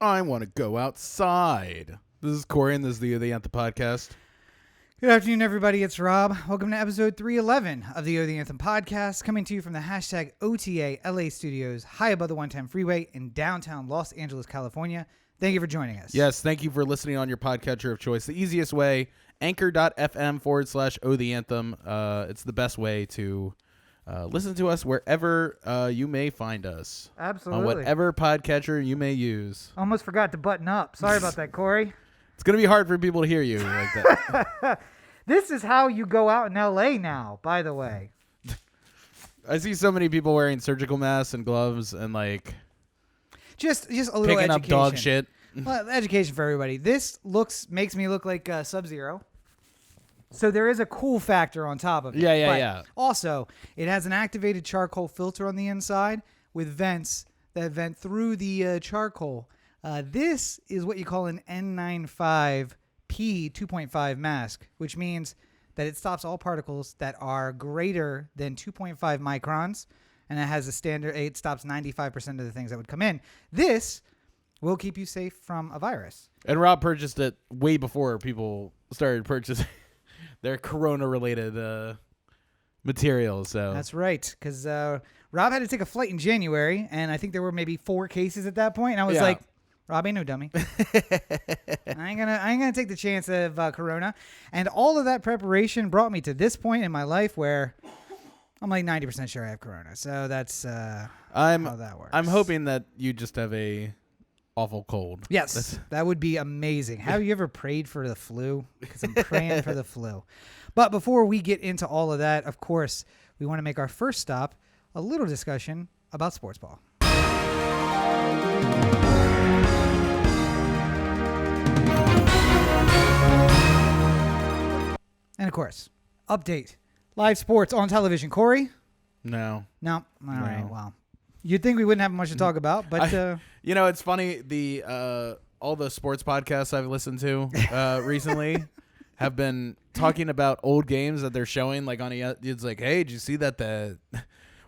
I want to go outside. This is Corey, and this is the O The Anthem podcast. Good afternoon, everybody. It's Rob. Welcome to episode 311 of the O The Anthem podcast, coming to you from the hashtag OTA LA studios, high above the 110 freeway in downtown Los Angeles, California. Thank you for joining us. Yes, thank you for listening on your podcatcher of choice. The easiest way, anchor.fm/O The Anthem. It's the best way to listen to us wherever you may find us. Absolutely. On whatever podcatcher you may use. Almost forgot to button up. Sorry about that, Corey. It's going to be hard for people to hear you like that. This is how you go out in LA now, by the way. I see so many people wearing surgical masks and gloves and like just a little picking education. up dog shit. Well, education for everybody. This makes me look like Sub-Zero. So there is a cool factor on top of it. Yeah. Also, it has an activated charcoal filter on the inside with vents that vent through the charcoal. This is what you call an N95P 2.5 mask, which means that it stops all particles that are greater than 2.5 microns, and it has a standard. It stops 95% of the things that would come in. This will keep you safe from a virus. And Rob purchased it way before people started purchasing their corona-related materials. So That's right, because Rob had to take a flight in January, and I think there were maybe 4 cases at that point, and I was like, Rob ain't no dummy. I ain't gonna take the chance of corona. And all of that preparation brought me to this point in my life where I'm like 90% sure I have corona. So that's how that works. I'm hoping that you just have a awful cold. Yes, that would be amazing. Have you ever prayed for the flu? Because I'm praying for the flu. But before we get into all of that, of course, we want to make our first stop a little discussion about sports ball. And of course, update. Live sports on television. Corey? No. All right, well. You'd think we wouldn't have much to talk about, but... it's funny. All the sports podcasts I've listened to recently have been talking about old games that they're showing. Like it's like, hey, did you see that the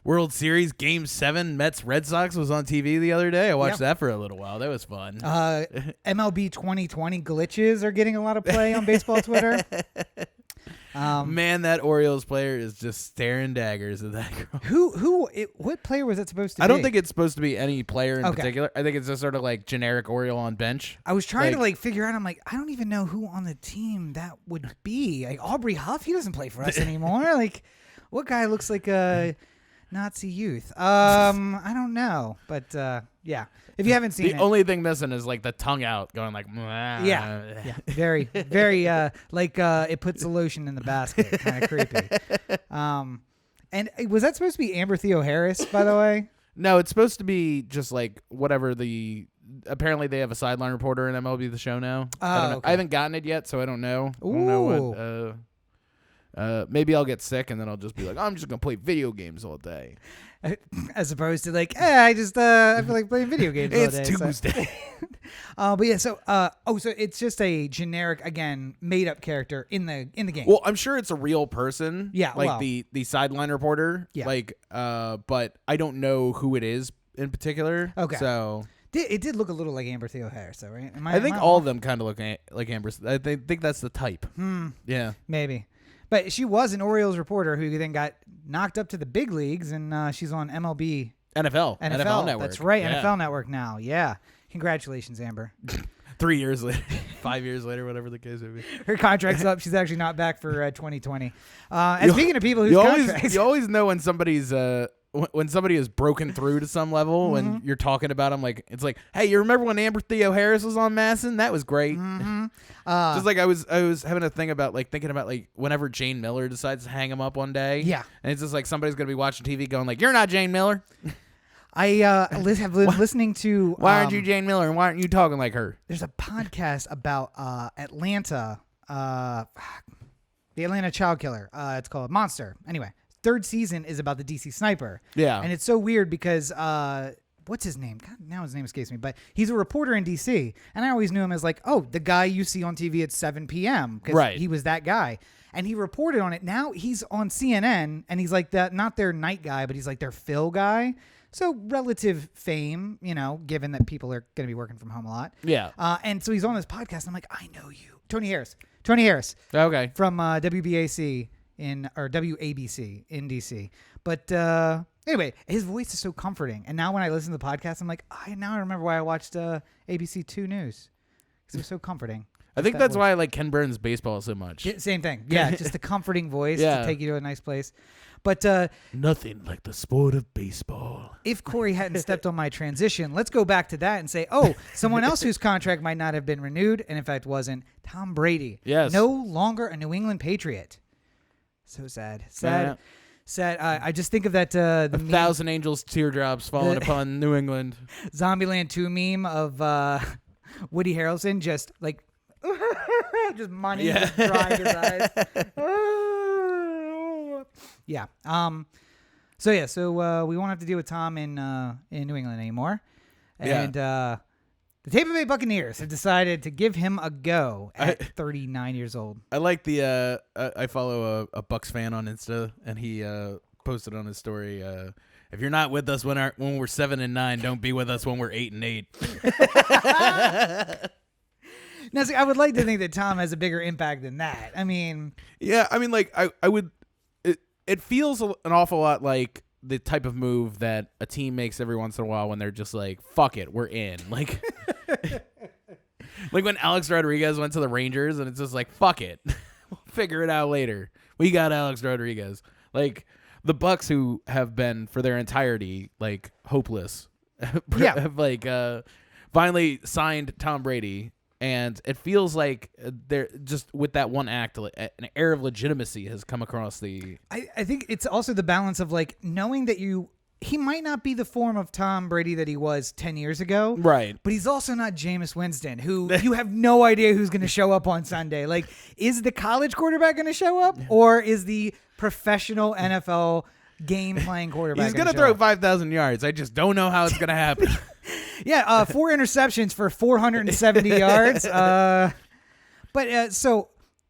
World Series Game 7 Mets-Red Sox was on TV the other day? I watched that for a little while. That was fun. MLB 2020 glitches are getting a lot of play on baseball Twitter. Man, that Orioles player is just staring daggers at that girl. What player was it supposed to be? I don't think it's supposed to be any player in particular. I think it's just sort of like generic Oriole on bench. I was trying to figure out. I'm like, I don't even know who on the team that would be. Like Aubrey Huff, he doesn't play for us anymore. Like, what guy looks like a Nazi youth? I don't know, but yeah. If you haven't seen it, the only thing missing is like the tongue out, going like, yeah, very, very like it puts the lotion in the basket, kind of creepy. And was that supposed to be Amber Theo Harris, by the way? No, it's supposed to be just like whatever apparently they have a sideline reporter in MLB The Show now. I don't know. Okay. I haven't gotten it yet, so I don't know. Ooh. I don't know what. Maybe I'll get sick and then I'll just be like, I'm just gonna play video games all day, as opposed to like, I feel like playing video games all day. It's Tuesday. But yeah, so so it's just a generic, again, made up character in the game. Well, I'm sure it's a real person. Yeah, like the sideline reporter. Yeah. Like, but I don't know who it is in particular. Okay. So it did look a little like Amber Theo Harris, though, right? I think all of them kind of look like Amber. I think that's the type. Yeah. Maybe. But she was an Orioles reporter who then got knocked up to the big leagues, and she's on MLB. NFL Network. That's right, yeah. NFL Network now. Yeah. Congratulations, Amber. 3 years later, 5 years later, whatever the case may be. Her contract's up. She's actually not back for 2020. And speaking of people whose contracts... You always know when somebody's... when somebody is broken through to some level, when you're talking about them, like it's like, hey, you remember when Amber Theo Harris was on Masson? That was great. Just like I was having a thing about like thinking about like whenever Jane Miller decides to hang him up one day. Yeah, and it's just like somebody's gonna be watching TV going like, you're not Jane Miller. I have been listening to. Why aren't you Jane Miller and why aren't you talking like her? There's a podcast about Atlanta, the Atlanta child killer. It's called Monster. Anyway. 3rd season is about the DC sniper. Yeah. And it's so weird because what's his name? God, now his name escapes me, but he's a reporter in DC. And I always knew him as like, oh, the guy you see on TV at 7 p.m. Right. He was that guy. And he reported on it. Now he's on CNN and he's like that, not their night guy, but he's like their Phil guy. So relative fame, given that people are going to be working from home a lot. Yeah. And so he's on this podcast. And I'm like, I know you. Tony Harris. Okay. From WBAC or WABC in DC. But anyway, his voice is so comforting. And now when I listen to the podcast, I'm like, I remember why I watched ABC 2 News. Because it was so comforting. I think that's why I like Ken Burns' baseball so much. Yeah, same thing. Yeah, just the comforting voice Yeah. to take you to a nice place. But nothing like the sport of baseball. if Corey hadn't stepped on my transition, let's go back to that and say, someone else whose contract might not have been renewed, and in fact wasn't, Tom Brady. Yes. No longer a New England Patriot. So sad. Sad. I just think of that the 1,000 angels teardrops falling upon New England. Zombieland 2 meme of Woody Harrelson just like just money just drying his eyes. Yeah. So we won't have to deal with Tom in New England anymore. And the Tampa Bay Buccaneers have decided to give him a go at 39 years old. I like the I follow a Bucks fan on Insta, and he posted on his story, if you're not with us when we're 7-9, don't be with us when we're 8-8. Now, see, I would like to think that Tom has a bigger impact than that. I mean, yeah, I mean, like I would. It feels an awful lot like the type of move that a team makes every once in a while when they're just like, "Fuck it, we're in." Like, like when Alex Rodriguez went to the Rangers, and it's just like, "Fuck it, we'll figure it out later." We got Alex Rodriguez. Like the Bucks, who have been for their entirety like hopeless, have like finally signed Tom Brady. And it feels like they're just with that one act, an air of legitimacy has come across the. I think it's also the balance of like knowing that he might not be the form of Tom Brady that he was 10 years ago. Right. But he's also not Jameis Winston, who you have no idea who's going to show up on Sunday. Like, is the college quarterback going to show up, or is the professional NFL game-playing quarterback He's going to throw 5,000 yards. I just don't know how it's going to happen. Yeah, 4 interceptions for 470 yards. So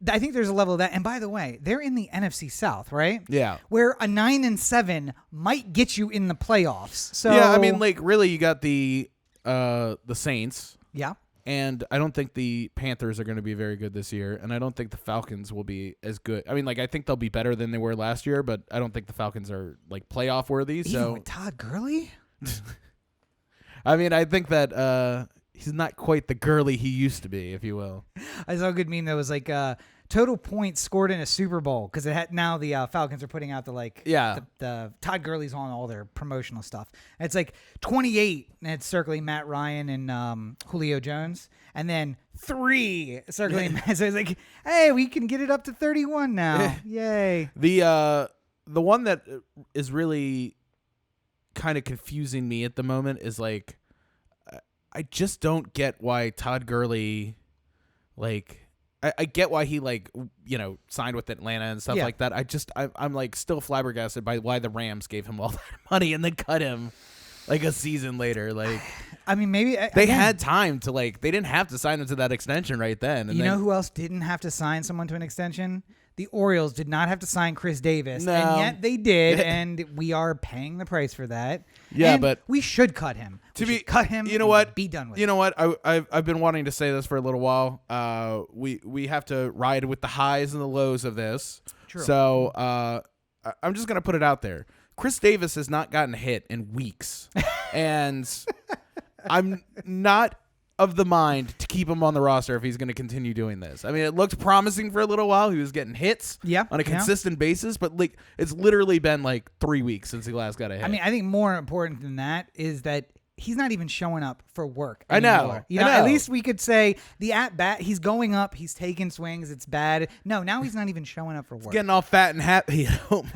I think there's a level of that. And by the way, they're in the NFC South, right? Yeah. Where a 9-7 might get you in the playoffs. So yeah, I mean, like really, you got the Saints. Yeah. And I don't think the Panthers are going to be very good this year, and I don't think the Falcons will be as good. I mean, like I think they'll be better than they were last year, but I don't think the Falcons are like playoff worthy. Even with Todd Gurley? I mean, I think that he's not quite the Gurley he used to be, if you will. I saw a good meme that was like total points scored in a Super Bowl, because now the Falcons are putting out the Todd Gurley's on all their promotional stuff. And it's like 28, and it's circling Matt Ryan and Julio Jones, and then 3 circling Matt. So it's like, hey, we can get it up to 31 now. Yay. The one that is really kind of confusing me at the moment is like I just don't get why Todd Gurley, like I get why he like signed with Atlanta and stuff like that. I'm like still flabbergasted by why the Rams gave him all that money and then cut him like a season later. Like I mean, maybe they had time to they didn't have to sign him to that extension right then. And know who else didn't have to sign someone to an extension? The Orioles did not have to sign Chris Davis, no. and yet they did, and we are paying the price for that. Yeah, and but we should cut him. Cut him. You know what? Be done with. You know what? I've been wanting to say this for a little while. We have to ride with the highs and the lows of this. True. So I'm just gonna put it out there. Chris Davis has not gotten hit in weeks, and I'm not of the mind to keep him on the roster if he's going to continue doing this. I mean, it looked promising for a little while. He was getting hits on a consistent basis, but like it's literally been like 3 weeks since he last got a hit. I mean, I think more important than that is that he's not even showing up for work anymore. I know. You know, at least we could say the at-bat, he's going up, he's taking swings, it's bad. No, now he's not even showing up for work. He's getting all fat and happy at home.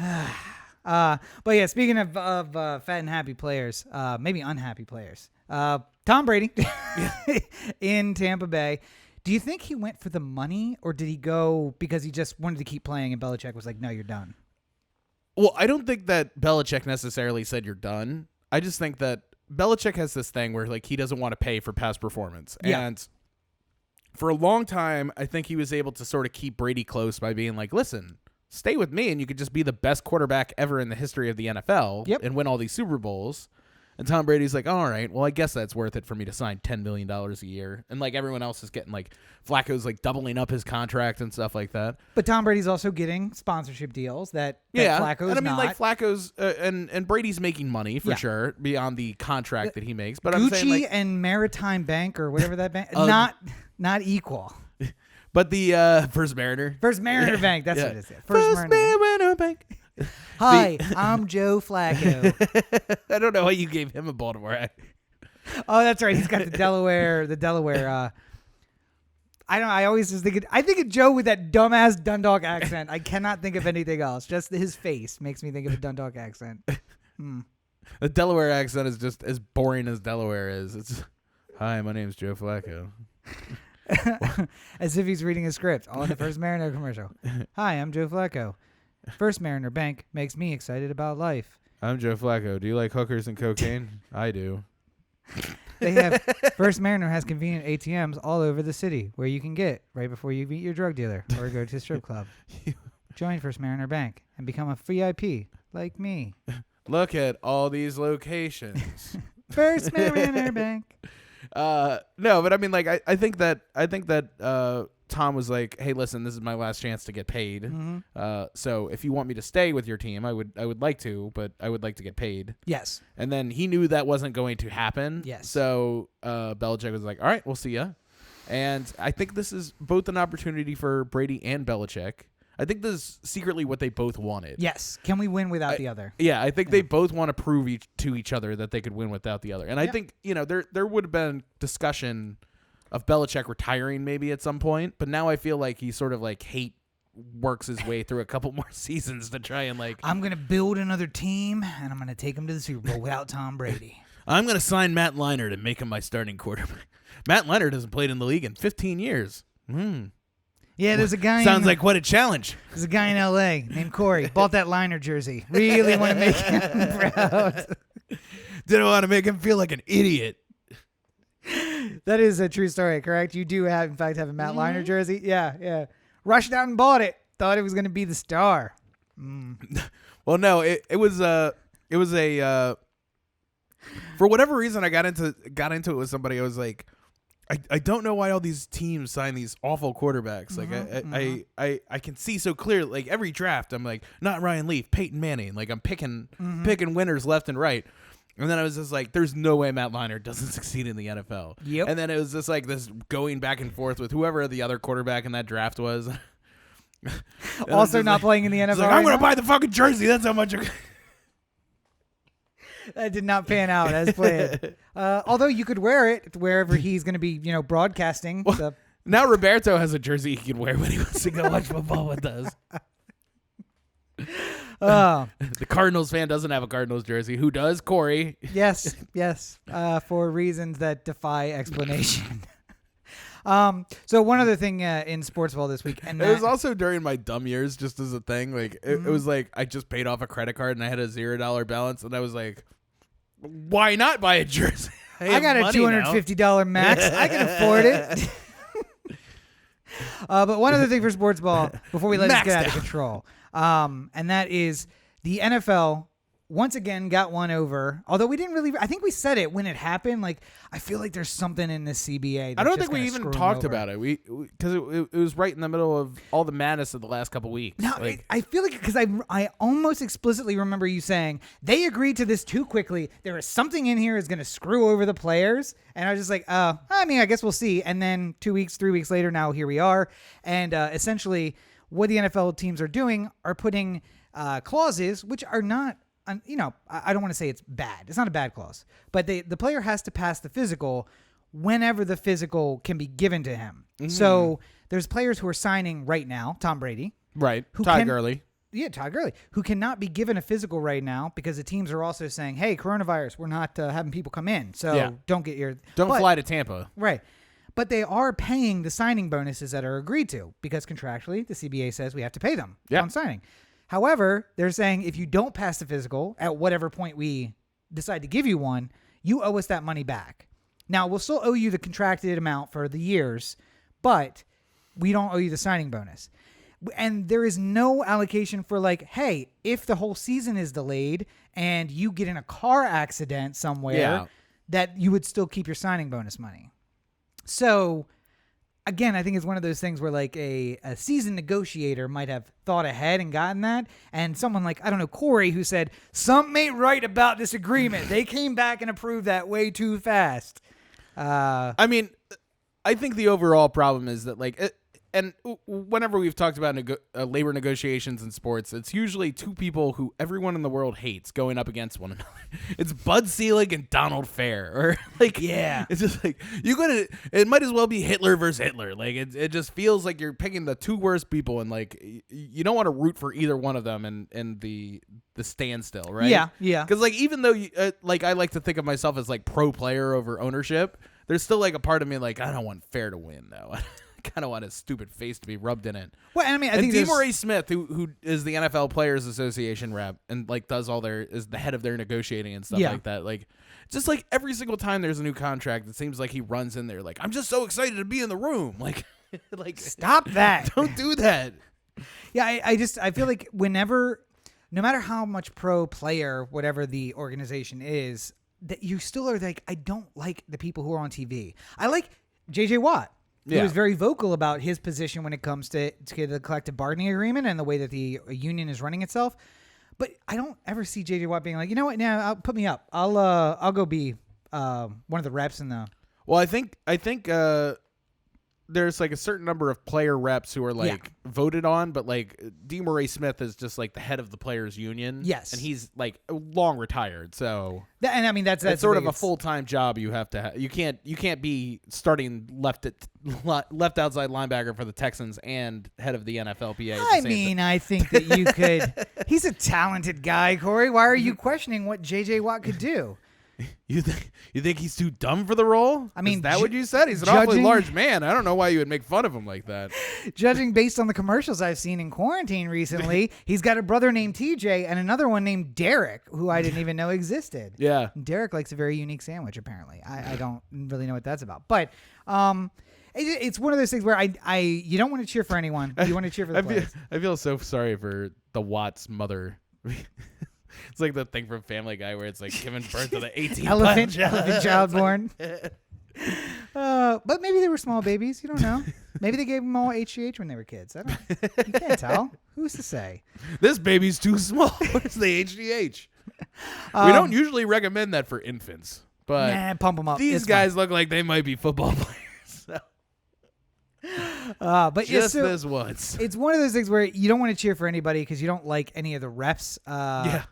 But yeah, speaking of fat and happy players, maybe unhappy players, Tom Brady in Tampa Bay. Do you think he went for the money, or did he go because he just wanted to keep playing and Belichick was like, no, you're done? Well, I don't think that Belichick necessarily said you're done. I just think that Belichick has this thing where like he doesn't want to pay for past performance. Yeah. And for a long time, I think he was able to sort of keep Brady close by being like, listen, stay with me and you could just be the best quarterback ever in the history of the NFL and win all these Super Bowls. And Tom Brady's like, all right, well, I guess that's worth it for me to sign $10 million a year. And like everyone else is getting like Flacco's like doubling up his contract and stuff like that. But Tom Brady's also getting sponsorship deals that Flacco's and I mean, not. like Flacco's and Brady's making money for sure beyond the contract that he makes. But I'm Gucci saying, like, and Maritime Bank or whatever that bank, not equal. But the First Mariner Bank, that's what it is. First Mariner Bank. Hi, I'm Joe Flacco. I don't know why you gave him a Baltimore accent. Oh, that's right. He's got the Delaware. I always just I think of Joe with that dumbass Dundalk accent. I cannot think of anything else. Just his face makes me think of a Dundalk accent. The Delaware accent is just as boring as Delaware is. It's, hi, my name's Joe Flacco. As if he's reading a script. All in the First Mariner commercial. Hi, I'm Joe Flacco. First Mariner Bank makes me excited about life. I'm Joe Flacco. Do you like hookers and cocaine? I do. They have First Mariner has convenient ATMs all over the city where you can get right before you meet your drug dealer or go to a strip club. Join First Mariner Bank and become a VIP like me. Look at all these locations. First Mariner Bank. No, but I mean, like, I think that Tom was like, hey, listen, this is my last chance to get paid. Mm-hmm. So if you want me to stay with your team, I would like to, but I would like to get paid. Yes. And then he knew that wasn't going to happen. Yes. So Belichick was like, all right, we'll see ya. And I think this is both an opportunity for Brady and Belichick. I think this is secretly what they both wanted. Yes. Can we win without the other? Yeah, I think they both want to prove to each other that they could win without the other. And I think, there would have been discussion of Belichick retiring maybe at some point, but now I feel like he sort of like works his way through a couple more seasons to try and like... I'm going to build another team, and I'm going to take him to the Super Bowl without Tom Brady. I'm going to sign Matt Leinart and make him my starting quarterback. Matt Leinart hasn't played in the league in 15 years. Yeah, there's a guy. Sounds like quite a challenge. There's a guy in L.A. named Corey. Bought that Liner jersey. Really want to make him proud. Didn't want to make him feel like an idiot. That is a true story, correct? You do in fact, have a Matt Liner jersey. Yeah. Rushed out and bought it. Thought it was going to be the star. Well, no, it was a for whatever reason I got into it with somebody. I was like, I don't know why all these teams sign these awful quarterbacks. Like I can see so clearly. Like every draft, I'm like, not Ryan Leaf, Peyton Manning. Like I'm picking winners left and right. And then I was just like, there's no way Matt Leinart doesn't succeed in the NFL. Yep. And then it was just like this going back and forth with whoever the other quarterback in that draft was. Also not like, playing in the NFL. Like, I'm going to buy the fucking jersey. That's how much. That did not pan out as planned. Although you could wear it wherever he's going to be, broadcasting. Well, now Roberto has a jersey he can wear when he wants to go watch football with us. The Cardinals fan doesn't have a Cardinals jersey. Who does? Corey. Yes. For reasons that defy explanation. So one other thing in sports ball this week, and it was also during my dumb years, just as a thing. Like it was like I just paid off a credit card and I had a $0 balance, and I was like, why not buy a jersey? I got a $250 max. I can afford it. But one other thing for sports ball before we let this get out of control, and that is the NFL once again got one over. Although we didn't really, I think we said it when it happened. Like I feel like there's something in this CBA. I don't think we even talked about it. We because it was right in the middle of all the madness of the last couple weeks. No, I feel like because I almost explicitly remember you saying they agreed to this too quickly. There is something in here is going to screw over the players, and I was just like, I mean, I guess we'll see. And then 2 weeks, 3 weeks later, now here we are, and essentially what the NFL teams are doing are putting clauses which are not. I don't want to say it's bad. It's not a bad clause, but the player has to pass the physical whenever the physical can be given to him. Mm-hmm. So there's players who are signing right now, Tom Brady. Right. Todd Gurley. Yeah, Todd Gurley, who cannot be given a physical right now because the teams are also saying, hey, coronavirus, we're not having people come in. So don't fly to Tampa. Right. But they are paying the signing bonuses that are agreed to because contractually the CBA says we have to pay them on signing. However, they're saying if you don't pass the physical at whatever point we decide to give you one, you owe us that money back. Now, we'll still owe you the contracted amount for the years, but we don't owe you the signing bonus. And there is no allocation for like, hey, if the whole season is delayed and you get in a car accident somewhere, that you would still keep your signing bonus money. So again, I think it's one of those things where like a seasoned negotiator might have thought ahead and gotten that. And someone like, I don't know, Corey, who said, something ain't right about this agreement. They came back and approved that way too fast. I mean, I think the overall problem is that like, and whenever we've talked about labor negotiations in sports, it's usually two people who everyone in the world hates going up against one another. It's Bud Selig and Donald Fair, or like, it's just like it might as well be Hitler versus Hitler. Like it just feels like you're picking the two worst people, and like you don't want to root for either one of them in the standstill, right? Yeah. Because like even though like I like to think of myself as like pro player over ownership, there's still like a part of me like I don't want Fair to win though. Kind of want his stupid face to be rubbed in it. Well, I mean, I think DeMaurice Smith, who is the NFL Players Association rep and like does is the head of their negotiating and stuff like that. Like, just like every single time there's a new contract, it seems like he runs in there like, I'm just so excited to be in the room. Like stop that. Don't do that. Yeah, I feel like no matter how much pro player, whatever the organization is, that you still are like, I don't like the people who are on TV. I like J.J. Watt. He was very vocal about his position when it comes to the collective bargaining agreement and the way that the union is running itself. But I don't ever see J.J. Watt being like, you know what? Now put me up. I'll go be one of the reps in the. Well, I think there's like a certain number of player reps who are like voted on, but like DeMaurice Smith is just like the head of the players union. Yes, and he's like long retired, so and I mean that's sort of a full-time job you have to have. You can't be starting left outside linebacker for the Texans and head of the NFLPA. I think that you could. He's a talented guy, Corey. Why are you questioning what J.J. Watt could do? You think he's too dumb for the role? I mean, is that what you said? He's an awfully large man. I don't know why you would make fun of him like that. Judging based on the commercials I've seen in quarantine recently, he's got a brother named TJ and another one named Derek, who I didn't even know existed. Yeah. Derek likes a very unique sandwich, apparently. I don't really know what that's about. But it's one of those things where you don't want to cheer for anyone. You want to cheer for the players. I feel so sorry for the Watts mother. It's like the thing from Family Guy where it's like giving birth to the 18 elephant child born. But maybe they were small babies. You don't know. Maybe they gave them all HGH when they were kids. You can't tell. Who's to say? This baby's too small. Where's the HGH? We don't usually recommend that for infants, but pump them up. These guys look like they might be football players. So. But just this once. It's one of those things where you don't want to cheer for anybody because you don't like any of the refs.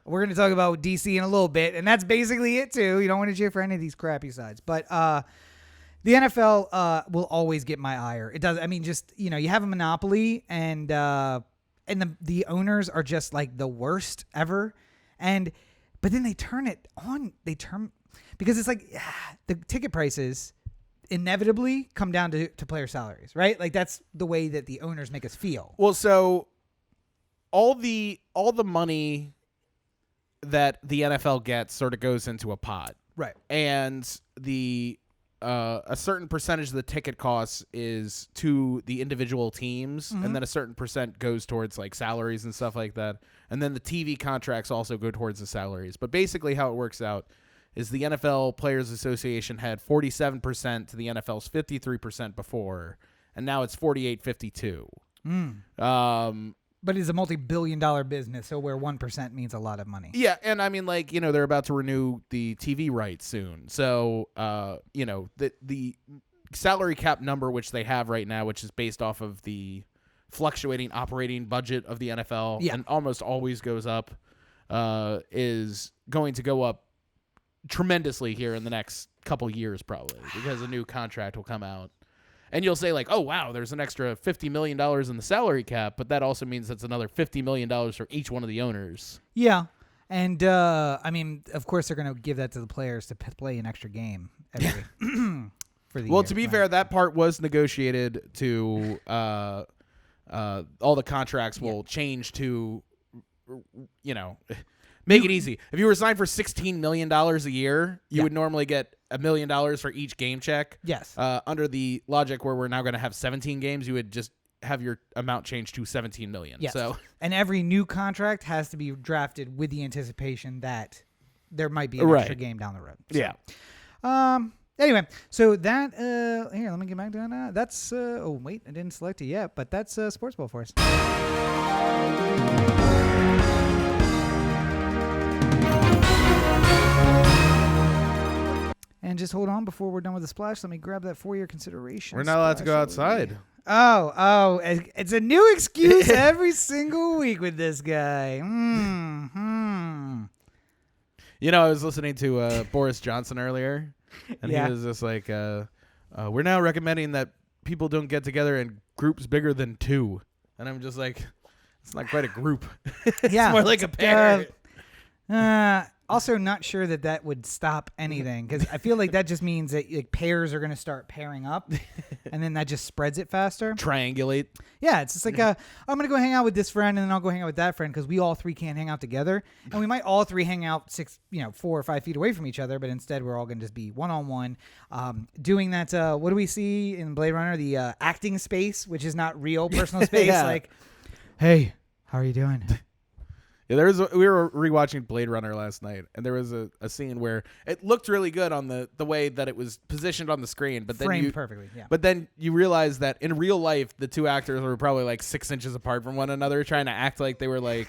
We're going to talk about DC in a little bit, and that's basically it too. You don't want to cheer for any of these crappy sides. But the NFL will always get my ire. It does. I mean, just you have a monopoly, and the owners are just like the worst ever. But then they turn it on. Because it's like the ticket prices inevitably come down to player salaries, right? Like that's the way that the owners make us feel. Well, so all the money that the NFL gets sort of goes into a pot, right? And the a certain percentage of the ticket costs is to the individual teams, and then a certain percent goes towards like salaries and stuff like that, and then the TV contracts also go towards the salaries. But basically, how it works out is the NFL Players Association had 47% to the NFL's 53% before, and now it's 48-52. But it's a multi-billion-dollar business, so where 1% means a lot of money. Yeah, and I mean, like, they're about to renew the TV rights soon. So, the salary cap number, which they have right now, which is based off of the fluctuating operating budget of the NFL, and almost always goes up, is going to go up tremendously here in the next couple years, probably, because a new contract will come out. And you'll say, like, oh, wow, there's an extra $50 million in the salary cap, but that also means that's another $50 million for each one of the owners. Yeah. And, I mean, of course, they're going to give that to the players to play an extra game every for the year. To be fair, that part was negotiated to all the contracts will change to, make it easy. If you were signed for $16 million a year, you would normally get $1 million for each game check. Yes. Under the logic where we're now going to have 17 games, you would just have your amount changed to 17 million. Yes. So, and every new contract has to be drafted with the anticipation that there might be an extra game down the road. So, yeah. Anyway, so that here, let me get back to that. That's oh wait, I didn't select it yet, but that's Sports Ball for us. And just hold on before we're done with the splash. Let me grab that for your consideration. We're not allowed to go outside. Oh, it's a new excuse every single week with this guy. You know, I was listening to Boris Johnson earlier, and he was just like, we're now recommending that people don't get together in groups bigger than 2. And I'm just like, it's not quite a group. It's more like a pair. Also, not sure that would stop anything, because I feel like that just means that like pairs are going to start pairing up, and then that just spreads it faster. Triangulate. Yeah, it's just like I'm going to go hang out with this friend, and then I'll go hang out with that friend, because we all 3 can't hang out together, and we might all 3 hang out 4 or 5 feet away from each other, but instead we're all going to just be one-on-one, doing that. What do we see in Blade Runner? The acting space, which is not real personal space. Like, hey, how are you doing? Yeah, we were rewatching Blade Runner last night, and there was a scene where it looked really good on the way that it was positioned on the screen, but then framed perfectly. Yeah. But then you realize that in real life, the 2 actors were probably like 6 inches apart from one another, trying to act like they were like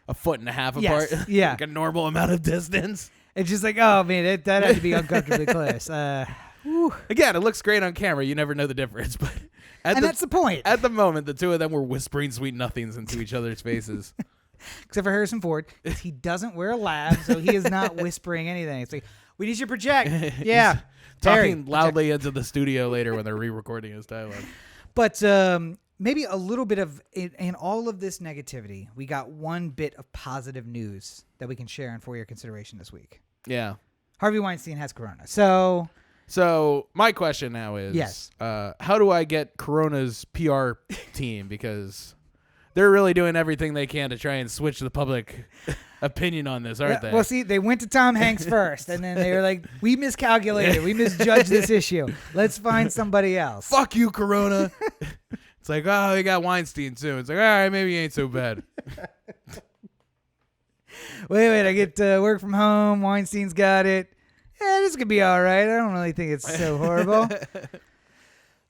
a foot and a half apart. Yeah, like a normal amount of distance. It's just like, oh man, that had to be uncomfortably close. Again, it looks great on camera. You never know the difference, but that's the point. At the moment, the 2 of them were whispering sweet nothings into each other's faces. Except for Harrison Ford, because he doesn't wear a lab, so he is not whispering anything. It's like, we need you to project. Yeah. Talking loudly into the studio later when they're re-recording his dialogue. But maybe a little bit of, in all of this negativity, we got one bit of positive news that we can share and for your consideration this week. Yeah. Harvey Weinstein has corona. So my question now is, yes. How do I get Corona's PR team? Because they're really doing everything they can to try and switch the public opinion on this, aren't they? Well, see, they went to Tom Hanks first, and then they were like, we miscalculated. We misjudged this issue. Let's find somebody else. Fuck you, Corona. It's like, oh, we got Weinstein too. It's like, all right, maybe he ain't so bad. Wait, I get to work from home. Weinstein's got it. Yeah, this could be all right. I don't really think it's so horrible.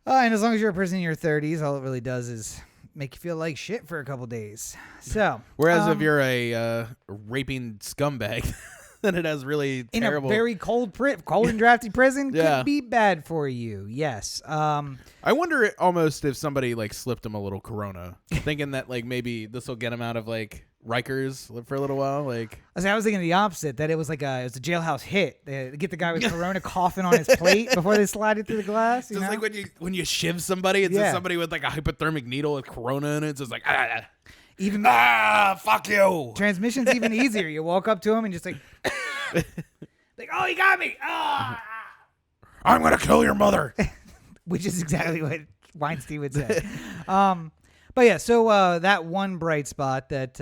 And as long as you're a person in your 30s, all it really does is make you feel like shit for a couple days. So, whereas if you're a raping scumbag, then it has really terrible. In a very cold and drafty prison, could be bad for you. Yes. I wonder almost if somebody like slipped him a little Corona, thinking that like maybe this will get him out of like Rikers for a little while. Like I was thinking the opposite, that it was a jailhouse hit. They get the guy with Corona coughing on his plate before they slide it through the glass. Just like when you shiv somebody, it's just somebody with like a hypodermic needle with Corona in it. It's just like fuck you. Transmission's even easier. You walk up to him and just like oh, he got me. I'm gonna kill your mother. Which is exactly what Weinstein would say. But yeah, so that one bright spot that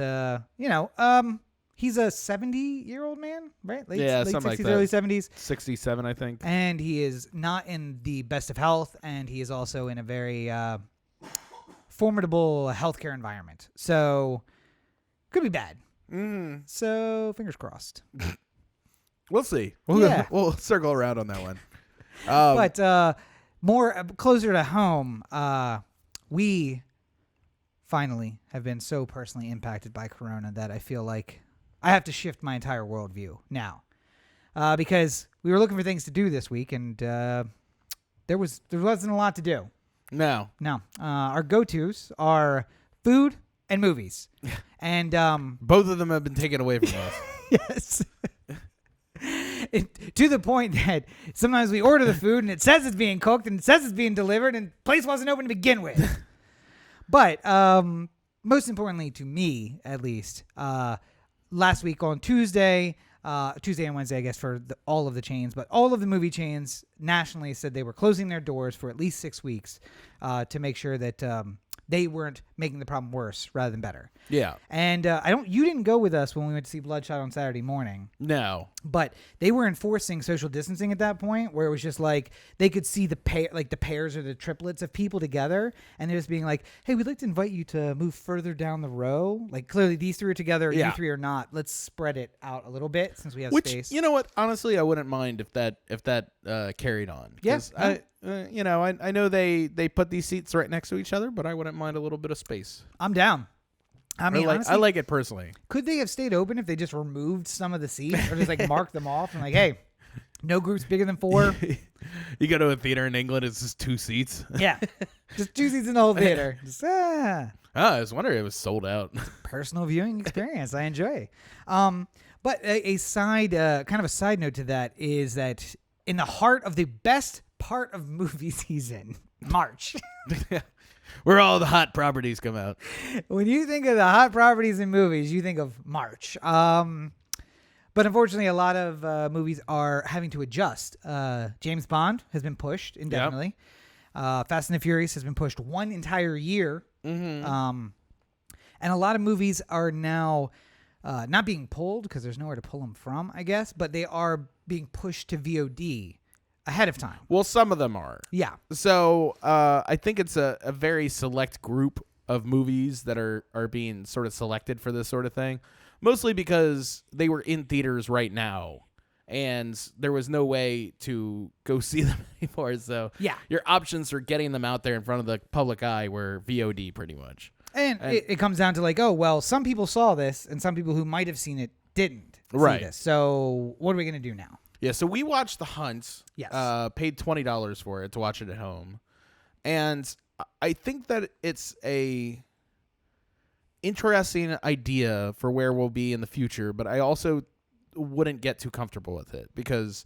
he's a 70-year-old man, right? Late something 60s, like that. Early 70s. 67, I think. And he is not in the best of health, and he is also in a very formidable healthcare environment. So could be bad. So fingers crossed. We'll see. We'll circle around on that one. But more closer to home, we finally have been so personally impacted by Corona that I feel like I have to shift my entire worldview now, because we were looking for things to do this week, and there wasn't a lot to do. No. Our go-tos are food and movies, and both of them have been taken away from us. Yes. To the point that sometimes we order the food and it says it's being cooked and it says it's being delivered and the place wasn't open to begin with. But most importantly to me, at least, last week on Tuesday and Wednesday, I guess, for all of the chains, but all of the movie chains nationally said they were closing their doors for at least 6 weeks to make sure that they weren't making the problem worse rather than better. Yeah. And you didn't go with us when we went to see Bloodshot on Saturday morning. No. But they were enforcing social distancing at that point, where it was just like they could see the pairs or the triplets of people together, and they're just being like, "Hey, we'd like to invite you to move further down the row. Like, clearly these three are together, you three are not. Let's spread it out a little bit since we have space." You know what? Honestly, I wouldn't mind if that carried on. Yes. I know they put these seats right next to each other, but I wouldn't mind a little bit of space. I'm down. I mean, honestly, I like it personally. Could they have stayed open if they just removed some of the seats or just like marked them off and like, hey, no groups bigger than 4? You go to a theater in England, it's just 2 seats. Yeah, just 2 seats in the whole theater. Just, I was wondering it was sold out. Personal viewing experience. I enjoy. But a side, kind of a side note to that is that in the heart of the best part of movie season, March. Where all the hot properties come out. When you think of the hot properties in movies, you think of March. But unfortunately, a lot of movies are having to adjust. James Bond has been pushed indefinitely. Yep. Fast and the Furious has been pushed 1 entire year. Mm-hmm. And a lot of movies are now not being pulled because there's nowhere to pull them from, I guess, but they are being pushed to VOD ahead of time. Well, some of them are. Yeah. So I think it's a very select group of movies that are being sort of selected for this sort of thing, mostly because they were in theaters right now, and there was no way to go see them anymore. So yeah, your options for getting them out there in front of the public eye were VOD pretty much. And it comes down to like, oh, well, some people saw this, and some people who might have seen it didn't see this. So what are we going to do now? Yeah, so we watched The Hunt. Yes. Paid $20 for it to watch it at home. And I think that it's a interesting idea for where we'll be in the future, but I also wouldn't get too comfortable with it because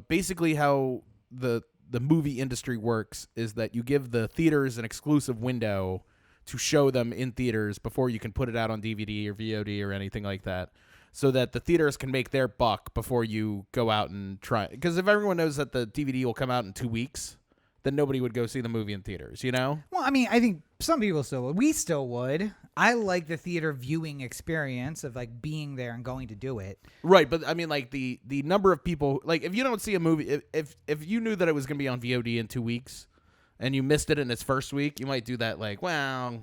basically how the movie industry works is that you give the theaters an exclusive window to show them in theaters before you can put it out on DVD or VOD or anything like that, so that the theaters can make their buck before you go out and try. Because if everyone knows that the DVD will come out in 2 weeks, then nobody would go see the movie in theaters, you know? Well, I mean, I think some people still would. We still would. I like the theater viewing experience of like being there and going to do it. Right, but I mean, like the number of people, like if you don't see a movie, if you knew that it was going to be on VOD in 2 weeks and you missed it in its first week, you might do that like, well,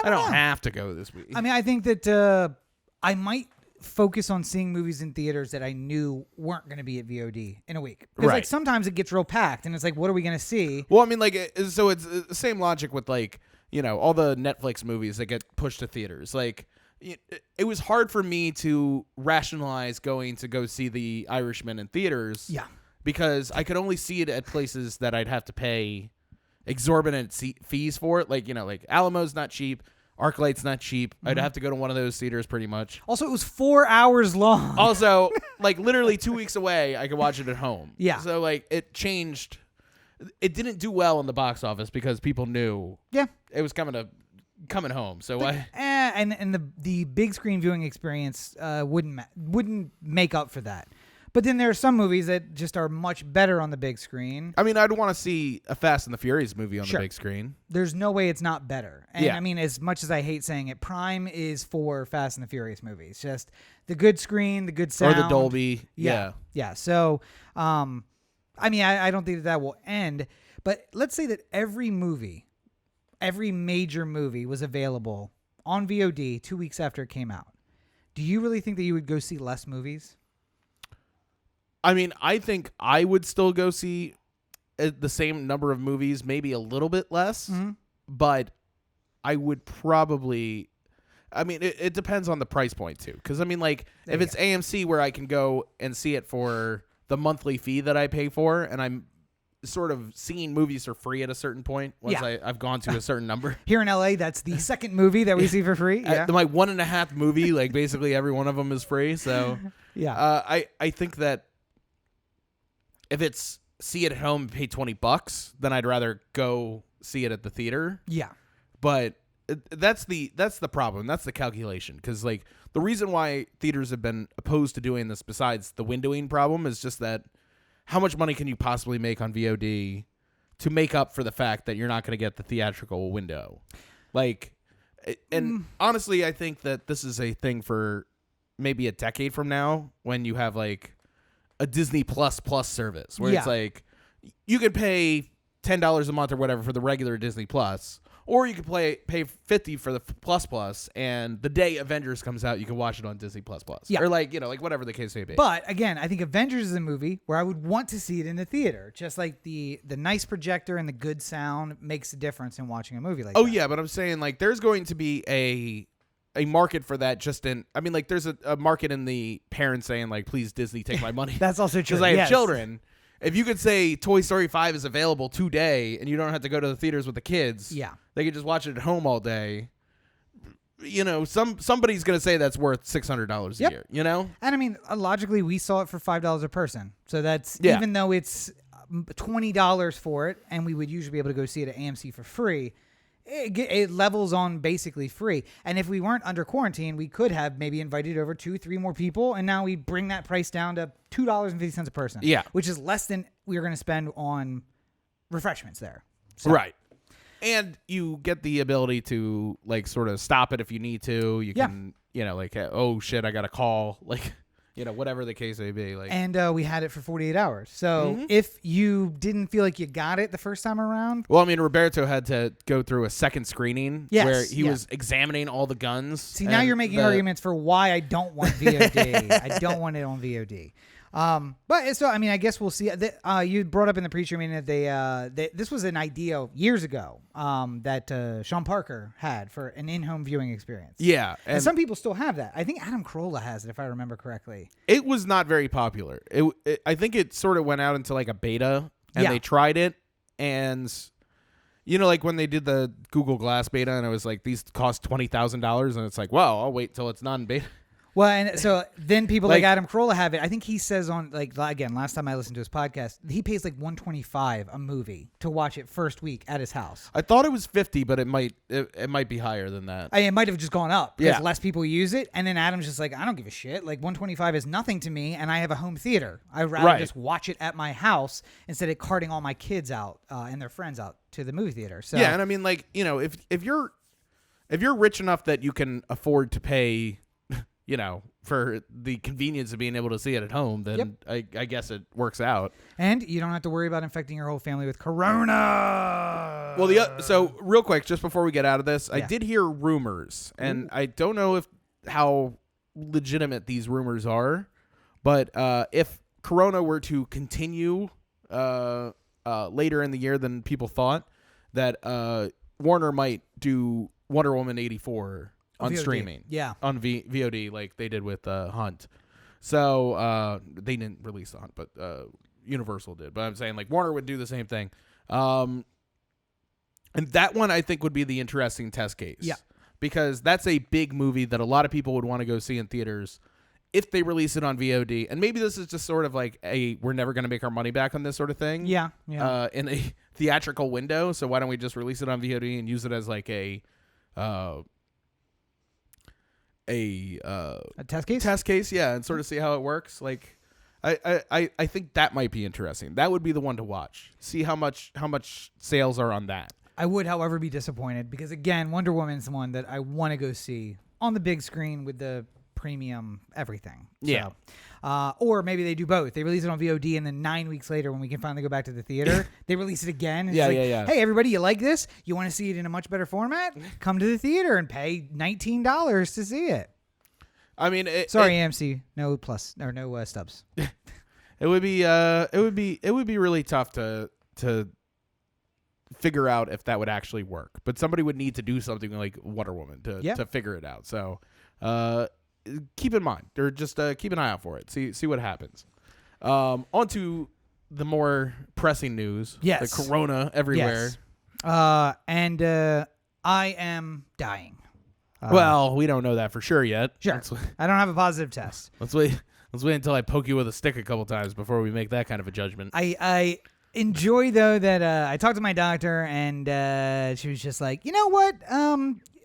I don't have to go this week. I mean, I think that I might focus on seeing movies in theaters that I knew weren't going to be at VOD in a week. Because like sometimes it gets real packed and it's like, what are we going to see? Well, I mean, like, so it's the same logic with like, you know, all the Netflix movies that get pushed to theaters. Like, it was hard for me to rationalize going to go see The Irishman in theaters. Yeah. Because I could only see it at places that I'd have to pay exorbitant fees for it. Like, you know, like Alamo's not cheap. ArcLight's not cheap. Mm-hmm. I'd have to go to one of those theaters pretty much. Also, it was 4 hours long. Also, like literally 2 weeks away, I could watch it at home. Yeah. So like it changed. It didn't do well in the box office because people knew it was coming home. So why? And the big screen viewing experience wouldn't make up for that. But then there are some movies that just are much better on the big screen. I mean, I'd want to see a Fast and the Furious movie on the big screen. There's no way it's not better. And I mean, as much as I hate saying it, Prime is for Fast and the Furious movies. Just the good screen, the good sound. Or the Dolby. Yeah. So, I mean, I don't think that will end. But let's say that every major movie was available on VOD 2 weeks after it came out. Do you really think that you would go see less movies? I mean, I think I would still go see the same number of movies, maybe a little bit less, but I would probably, I mean, it depends on the price point too. Because, I mean, like, if it's AMC where I can go and see it for the monthly fee that I pay for, and I'm sort of seeing movies for free at a certain point once I've gone to a certain number. Here in LA, that's the second movie that we see for free. Yeah. My 1.5 movie, like, basically every one of them is free. So, I think that if it's see it at home and pay $20, then I'd rather go see it at the theater. Yeah. But that's the problem. That's the calculation. Because, like, the reason why theaters have been opposed to doing this, besides the windowing problem, is just that how much money can you possibly make on VOD to make up for the fact that you're not going to get the theatrical window. Like, and honestly, I think that this is a thing for maybe a decade from now when you have like a Disney Plus service where it's like you could pay $10 a month or whatever for the regular Disney Plus, or you could pay $50 for the Plus, and the day Avengers comes out, you can watch it on Disney Plus. Yeah. Or like, like whatever the case may be. But again, I think Avengers is a movie where I would want to see it in the theater. Just like the nice projector and the good sound makes a difference in watching a movie like that. Oh yeah, but I'm saying like there's going to be a market for that like there's a market in the parents saying like, please Disney, take my money. That's also true. Because I have children. If you could say Toy Story 5 is available today and you don't have to go to the theaters with the kids, they could just watch it at home all day. Somebody's going to say that's worth $600 a year, And I mean, logically, we saw it for $5 a person. So that's, even though it's $20 for it, and we would usually be able to go see it at AMC for free, it levels on basically free. And if we weren't under quarantine, we could have maybe invited over 2-3 more people, and now we bring that price down to $2.50 a person. Yeah, which is less than we were going to spend on refreshments there. So. Right. And you get the ability to like sort of stop it if you need to. You can, like, oh shit, I got a call, like. Whatever the case may be. Like, and we had it for 48 hours. So if you didn't feel like you got it the first time around. Well, I mean, Roberto had to go through a second screening where he was examining all the guns. See, now you're making arguments for why I don't want VOD. I don't want it on VOD. But so, I mean, I guess we'll see. You brought up in the pre-show meeting that this was an idea years ago that Sean Parker had for an in-home viewing experience. Yeah. And some people still have that. I think Adam Carolla has it, if I remember correctly. It was not very popular. I think it sort of went out into like a beta, and they tried it. And, like when they did the Google Glass beta, and it was like, these cost $20,000. And it's like, well, I'll wait till it's not in beta. Well, and so then people like Adam Carolla have it. I think he says on again, last time I listened to his podcast, he pays like $125 a movie to watch it first week at his house. I thought it was 50, but it might be higher than that. It might have just gone up because less people use it. And then Adam's just like, I don't give a shit. Like $125 is nothing to me, and I have a home theater. I'd rather just watch it at my house instead of carting all my kids out and their friends out to the movie theater. So yeah, and I mean, like, if you're rich enough that you can afford to pay, for the convenience of being able to see it at home, then I guess it works out. And you don't have to worry about infecting your whole family with corona. Well, so real quick, just before we get out of this, I did hear rumors, and I don't know how legitimate these rumors are, but if corona were to continue later in the year than people thought, that Warner might do Wonder Woman 84 on VOD. Streaming, on VOD, like they did with Hunt. So they didn't release the Hunt, but Universal did. But I'm saying like Warner would do the same thing, and that one I think would be the interesting test case. Yeah, because that's a big movie that a lot of people would want to go see in theaters if they release it on VOD. And maybe this is just sort of like we're never going to make our money back on this sort of thing. Yeah. In a theatrical window, so why don't we just release it on VOD and use it as like a test case, and sort of see how it works. Like I think that might be interesting. That would be the one to watch. See how much sales are on that. I would, however, be disappointed because again, Wonder Woman's one that I want to go see on the big screen with the premium everything. Yeah. So, or maybe they do both. They release it on VOD, and then 9 weeks later, when we can finally go back to the theater, they release it again. And Hey, everybody, you like this? You want to see it in a much better format? Come to the theater and pay $19 to see it. I mean, sorry, AMC, no plus or no stubs. It would be really tough to figure out if that would actually work. But somebody would need to do something like Wonder Woman to figure it out. So keep in mind, or just keep an eye out for it. See what happens. On to the more pressing news. Yes. The corona everywhere. Yes. And I am dying. Well, we don't know that for sure yet. Sure. I don't have a positive test. Let's wait until I poke you with a stick a couple times before we make that kind of a judgment. I enjoy, though, that I talked to my doctor, and she was just like, you know what?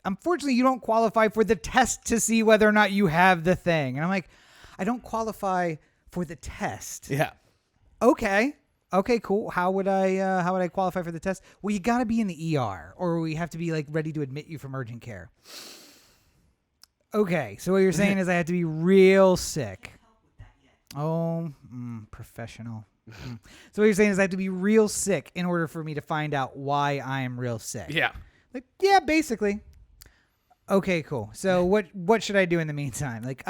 Unfortunately, you don't qualify for the test to see whether or not you have the thing. And I'm like, I don't qualify for the test. Yeah. Okay. Okay, cool. How would I qualify for the test? Well, you got to be in the ER, or we have to be like ready to admit you from urgent care. Okay, so what you're saying is I have to be real sick. Oh, professional. So what you're saying is I have to be real sick in order for me to find out why I am real sick. Yeah. Like, yeah, basically. Okay, cool. So what should I do in the meantime? Like,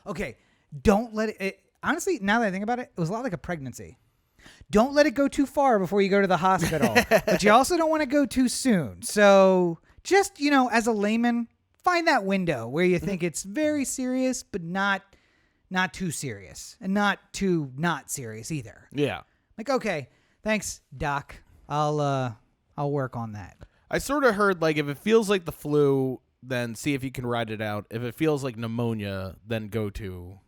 okay, don't let it. Honestly, now that I think about it, it was a lot like a pregnancy. Don't let it go too far before you go to the hospital, but you also don't want to go too soon. So just, as a layman, find that window where you think it's very serious, but not too serious and not too not serious either. Yeah. Like, okay, thanks, doc. I'll work on that. I sort of heard like if it feels like the flu, then see if you can ride it out. If it feels like pneumonia, then go to.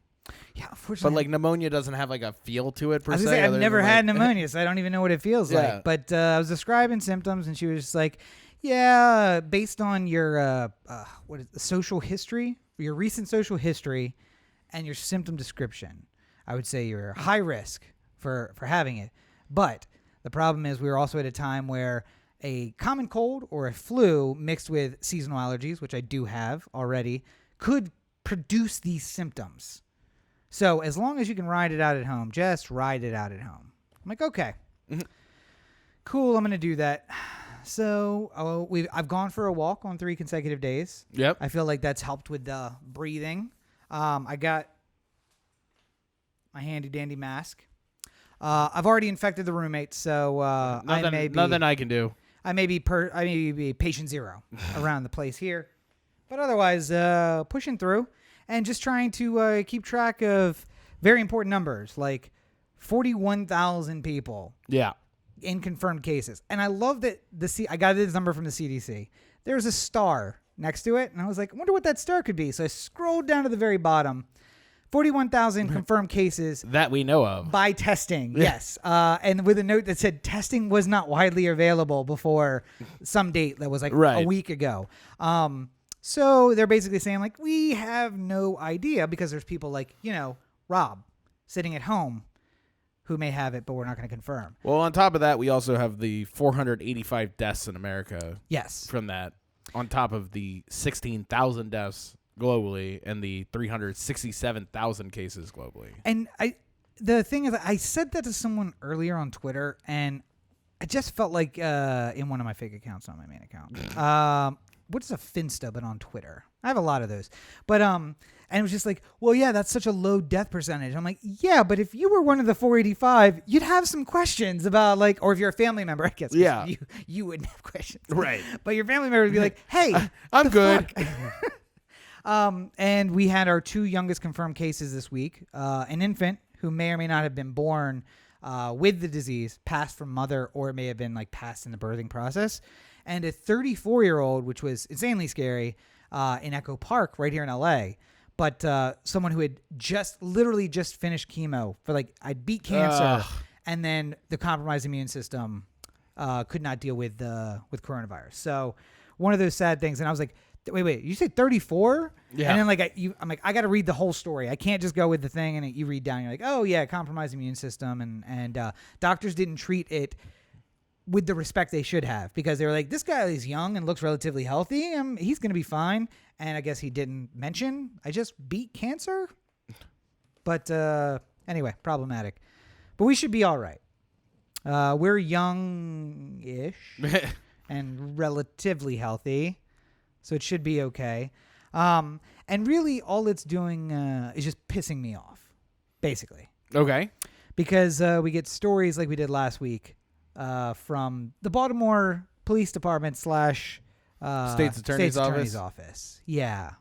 Yeah, unfortunately. But like pneumonia doesn't have like a feel to it per I was se. gonna say, I've never had pneumonia, so I don't even know what it feels Yeah. like. But I was describing symptoms, and she was just like, yeah, based on your social history, your recent social history, and your symptom description, I would say you're high risk for having it. But the problem is we were also at a time where a common cold or a flu mixed with seasonal allergies, which I do have already, could produce these symptoms. So as long as you can ride it out at home, just ride it out at home. I'm like, okay, cool. I'm going to do that. So I've gone for a walk on 3 consecutive days. Yep. I feel like that's helped with the breathing. I got my handy dandy mask. I've already infected the roommate, so nothing I can do. I may be patient zero around the place here, but otherwise pushing through. And just trying to keep track of very important numbers, like 41,000 people. Yeah. In confirmed cases. And I love that I got this number from the CDC. There's a star next to it, and I was like, I wonder what that star could be. So I scrolled down to the very bottom. 41,000 confirmed cases. That we know of. By testing, yes. And with a note that said testing was not widely available before some date that was like a week ago. So they're basically saying, like, we have no idea because there's people like, Rob sitting at home who may have it, but we're not going to confirm. Well, on top of that, we also have the 485 deaths in America. Yes. From that, on top of the 16,000 deaths globally and the 367,000 cases globally. And the thing is, I said that to someone earlier on Twitter, and I just felt like in one of my fake accounts, not my main account. What's a Finsta, but on Twitter? I have a lot of those. But and it was just like, well, yeah, that's such a low death percentage. I'm like, yeah, but if you were one of the 485, you'd have some questions about like, or if you're a family member, I guess. Yeah. You wouldn't have questions. Right. But your family member would be like, hey, I'm good. And we had our 2 youngest confirmed cases this week. An infant who may or may not have been born with the disease, passed from mother, or it may have been like passed in the birthing process. And a 34-year-old, which was insanely scary, in Echo Park right here in LA. But someone who had literally just finished chemo for like, I beat cancer, and then the compromised immune system could not deal with coronavirus. So one of those sad things. And I was like, wait, you said 34? Yeah. And then like I'm like, I got to read the whole story. I can't just go with the thing. And you read down, you're like, oh yeah, compromised immune system, and doctors didn't treat it with the respect they should have, because they were like, this guy is young and looks relatively healthy. He's going to be fine. And I guess he didn't mention, I just beat cancer. But anyway, problematic. But we should be all right. We're young-ish and relatively healthy, so it should be okay. And really, all it's doing is just pissing me off, basically. Okay. Because we get stories like we did last week from the Baltimore Police Department / State's Attorney's Office. Yeah.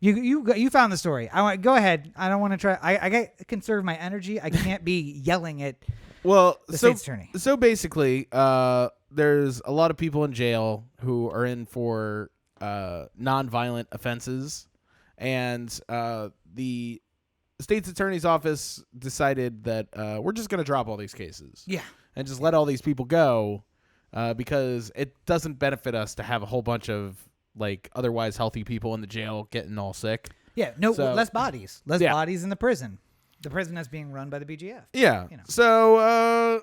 You found the story. Go ahead. I don't want to try. I conserve my energy. I can't be yelling at the state's attorney. So basically, there's a lot of people in jail who are in for nonviolent offenses, and the state's attorney's office decided that we're just going to drop all these cases. Yeah. And just let all these people go because it doesn't benefit us to have a whole bunch of like otherwise healthy people in the jail getting all sick. Yeah, less bodies. Less bodies in the prison. The prison that's being run by the BGF. Yeah. You know. So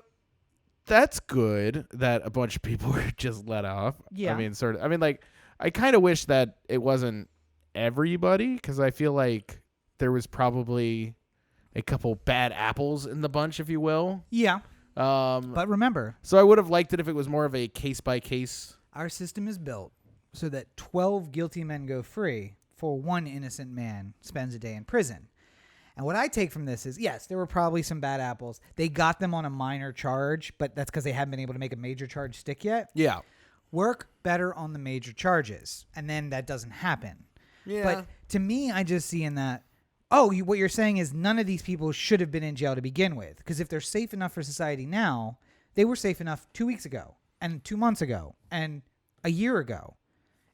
that's good that a bunch of people were just let off. Yeah. I mean, sort of. I mean, like, I kind of wish that it wasn't everybody, because I feel like there was probably a couple bad apples in the bunch, if you will. Yeah. But remember. So I would have liked it if it was more of a case-by-case. Our system is built so that 12 guilty men go free for one innocent man spends a day in prison. And what I take from this is, yes, there were probably some bad apples. They got them on a minor charge, but that's because they haven't been able to make a major charge stick yet. Yeah. Work better on the major charges, and then that doesn't happen. Yeah. But to me, I just see in that, what you're saying is none of these people should have been in jail to begin with. Because if they're safe enough for society now, they were safe enough 2 weeks ago, and 2 months ago, and a year ago.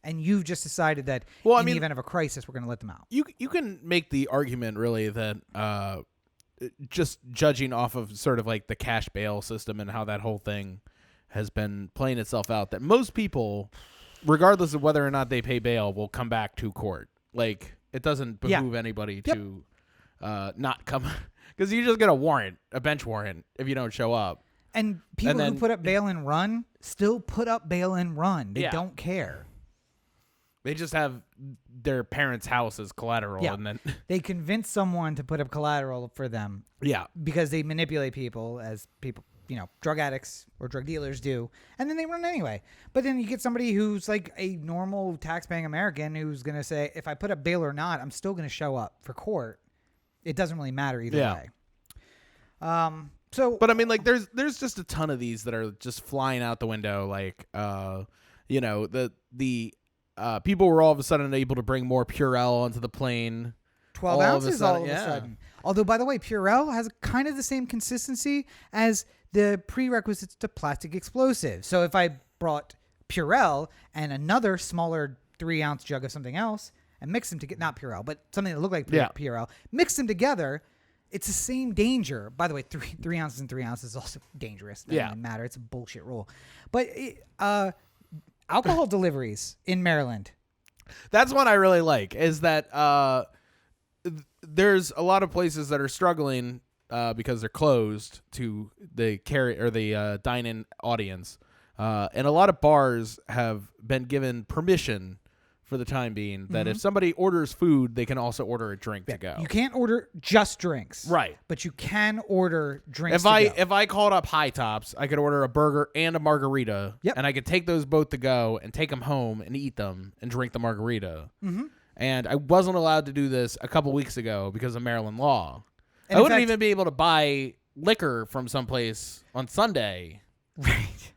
And you've just decided that in the event of a crisis, we're going to let them out. You can make the argument, really, that just judging off of sort of like the cash bail system and how that whole thing has been playing itself out, that most people, regardless of whether or not they pay bail, will come back to court. Like, it doesn't behoove anybody to not come, because you just get a bench warrant, if you don't show up. And people who put up bail and run still put up bail and run. They don't care. They just have their parents' house as collateral, and then they convince someone to put up collateral for them. Yeah, because they manipulate people, as people, drug addicts or drug dealers do, and then they run anyway. But then you get somebody who's like a normal tax-paying American who's going to say, if I put up bail or not, I'm still going to show up for court. It doesn't really matter either way. But I mean, like, there's just a ton of these that are just flying out the window. Like, the people were all of a sudden able to bring more Purell onto the plane. 12 ounces all of a sudden. Although, by the way, Purell has kind of the same consistency as the prerequisites to plastic explosives. So if I brought Purell and another smaller 3-ounce jug of something else and mix them together, not Purell, but something that looked like Purell, mix them together, it's the same danger. By the way, 3 ounces and 3 ounces is also dangerous. That doesn't matter. It's a bullshit rule. But alcohol deliveries in Maryland. That's one I really like, is that there's a lot of places that are struggling because they're closed to the the dine-in audience. And a lot of bars have been given permission for the time being that if somebody orders food, they can also order a drink to go. You can't order just drinks. Right. But you can order drinks If I called up High Tops, I could order a burger and a margarita. Yep. And I could take those both to go and take them home and eat them and drink the margarita. Mm-hmm. And I wasn't allowed to do this a couple weeks ago because of Maryland law. And I wouldn't even be able to buy liquor from someplace on Sunday. Right.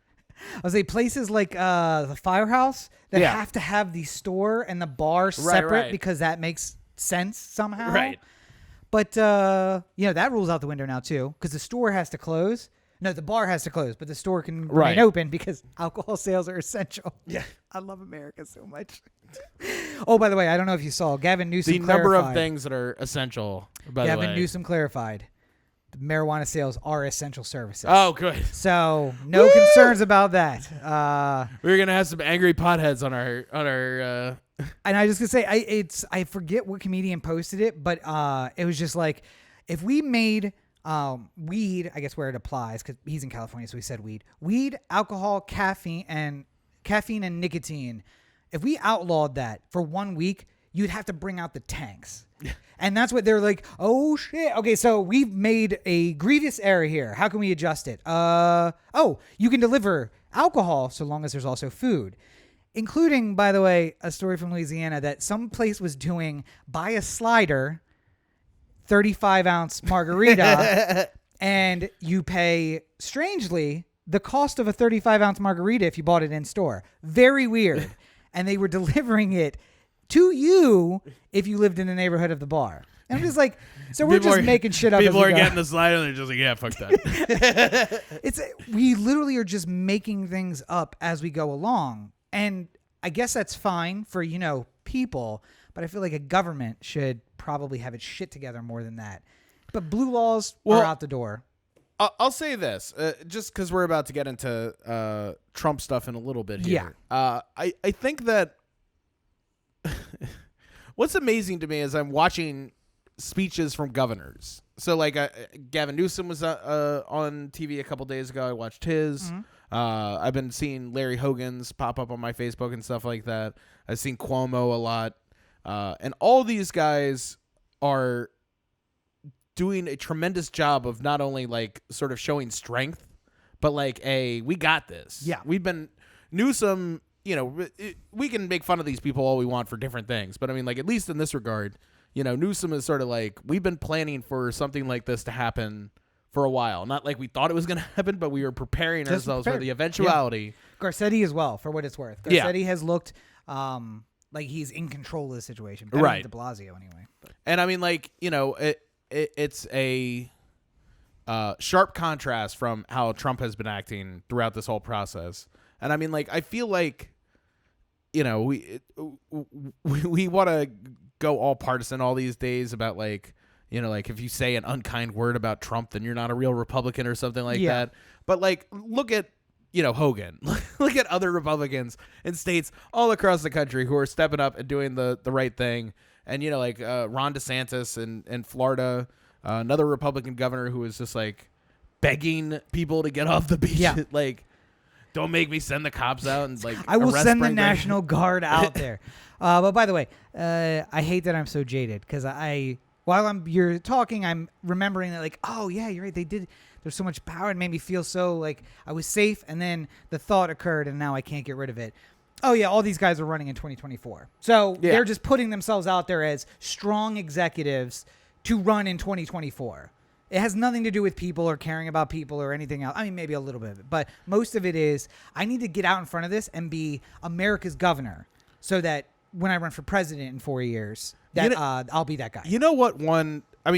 I was say places like the Firehouse that have to have the store and the bar separate because that makes sense somehow. Right. But that rules out the window now too, because the store has to close. No, the bar has to close, but the store can remain open because alcohol sales are essential. Yeah. I love America so much. Oh, by the way, I don't know if you saw Gavin Newsom the number of things that are essential. Gavin Newsom clarified. Marijuana sales are essential services. Oh, good. So no concerns about that. We're gonna have some angry potheads on our. And I was just gonna say, I forget what comedian posted it, but it was just like, if we made weed, I guess where it applies, because he's in California, so he said weed, alcohol, caffeine, and nicotine. If we outlawed that for 1 week, you'd have to bring out the tanks. And that's what they're like, oh, shit. Okay, so we've made a grievous error here. How can we adjust it? You can deliver alcohol so long as there's also food. Including, by the way, a story from Louisiana that some place was doing buy a slider, 35-ounce margarita, and you pay, strangely, the cost of a 35-ounce margarita if you bought it in store. Very weird. And they were delivering it to you if you lived in the neighborhood of the bar. And I'm just like, so we're just making shit up. People are getting the slider and they're just like, yeah, fuck that. We literally are just making things up as we go along. And I guess that's fine for, people, but I feel like a government should probably have its shit together more than that. But blue laws are out the door. I'll say this, just because we're about to get into Trump stuff in a little bit here. Yeah. I think that what's amazing to me is I'm watching speeches from governors. So like Gavin Newsom was on TV a couple days ago. I watched his. Mm-hmm. I've been seeing Larry Hogan's pop up on my Facebook and stuff like that. I've seen Cuomo a lot. And all these guys are doing a tremendous job of not only like sort of showing strength, but like we got this. Yeah. We've been Newsom, we can make fun of these people all we want for different things, but I mean, like, at least in this regard, Newsom is sort of like, we've been planning for something like this to happen for a while. Not like we thought it was going to happen, but we were preparing ourselves for the eventuality. Yeah. Garcetti as well, for what it's worth. Garcetti has looked like he's in control of the situation. Better than de Blasio anyway. But. And I mean, like, it's a sharp contrast from how Trump has been acting throughout this whole process. And I mean, like, I feel like, we want to go all partisan all these days about like, like if you say an unkind word about Trump, then you're not a real Republican or something like that. But like, look at, Hogan, look at other Republicans in states all across the country who are stepping up and doing the right thing. And, like Ron DeSantis in Florida, another Republican governor who was just like begging people to get off the beach. Yeah. Like, don't make me send the cops out and like I will send the Spring National Guard out there. But by the way, I hate that I'm so jaded because while you're talking, I'm remembering that like, oh yeah, you're right. They did. There's so much power. It made me feel so like I was safe. And then the thought occurred and now I can't get rid of it. Oh yeah, all these guys are running in 2024. So they're just putting themselves out there as strong executives to run in 2024. It has nothing to do with people or caring about people or anything else. I mean, maybe a little bit of it, but most of it is I need to get out in front of this and be America's governor so that when I run for president in 4 years, that I'll be that guy. You know what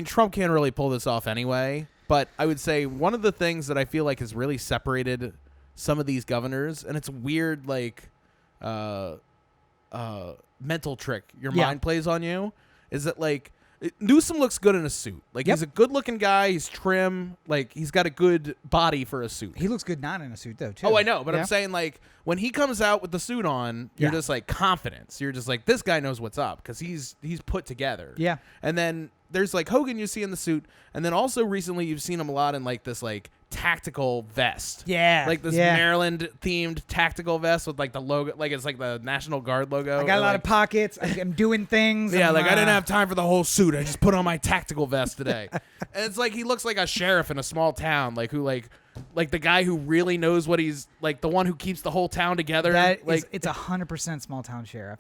Trump can't really pull this off anyway, but I would say one of the things that I feel like has really separated some of these governors, and it's weird, like, mental trick your mind plays on you, is that like, Newsom looks good in a suit. Like, he's a good-looking guy. He's trim. Like, he's got a good body for a suit. He looks good not in a suit, though, too. Oh, I know. But I'm saying, like, when he comes out with the suit on, you're just, like, confidence. You're just like, this guy knows what's up because he's put together. Yeah. And then there's, like, Hogan you see in the suit. And then also recently you've seen him a lot in, like, this, like, tactical vest. Yeah. Like this Maryland-themed tactical vest with, like, the logo. Like, it's, like, the National Guard logo. I got a lot of pockets. I'm doing things. Yeah, like, I didn't have time for the whole suit. I just put on my tactical vest today. And it's like he looks like a sheriff in a small town, like, who, like the guy who really knows what he's, like, the one who keeps the whole town together. It's 100% small town sheriff.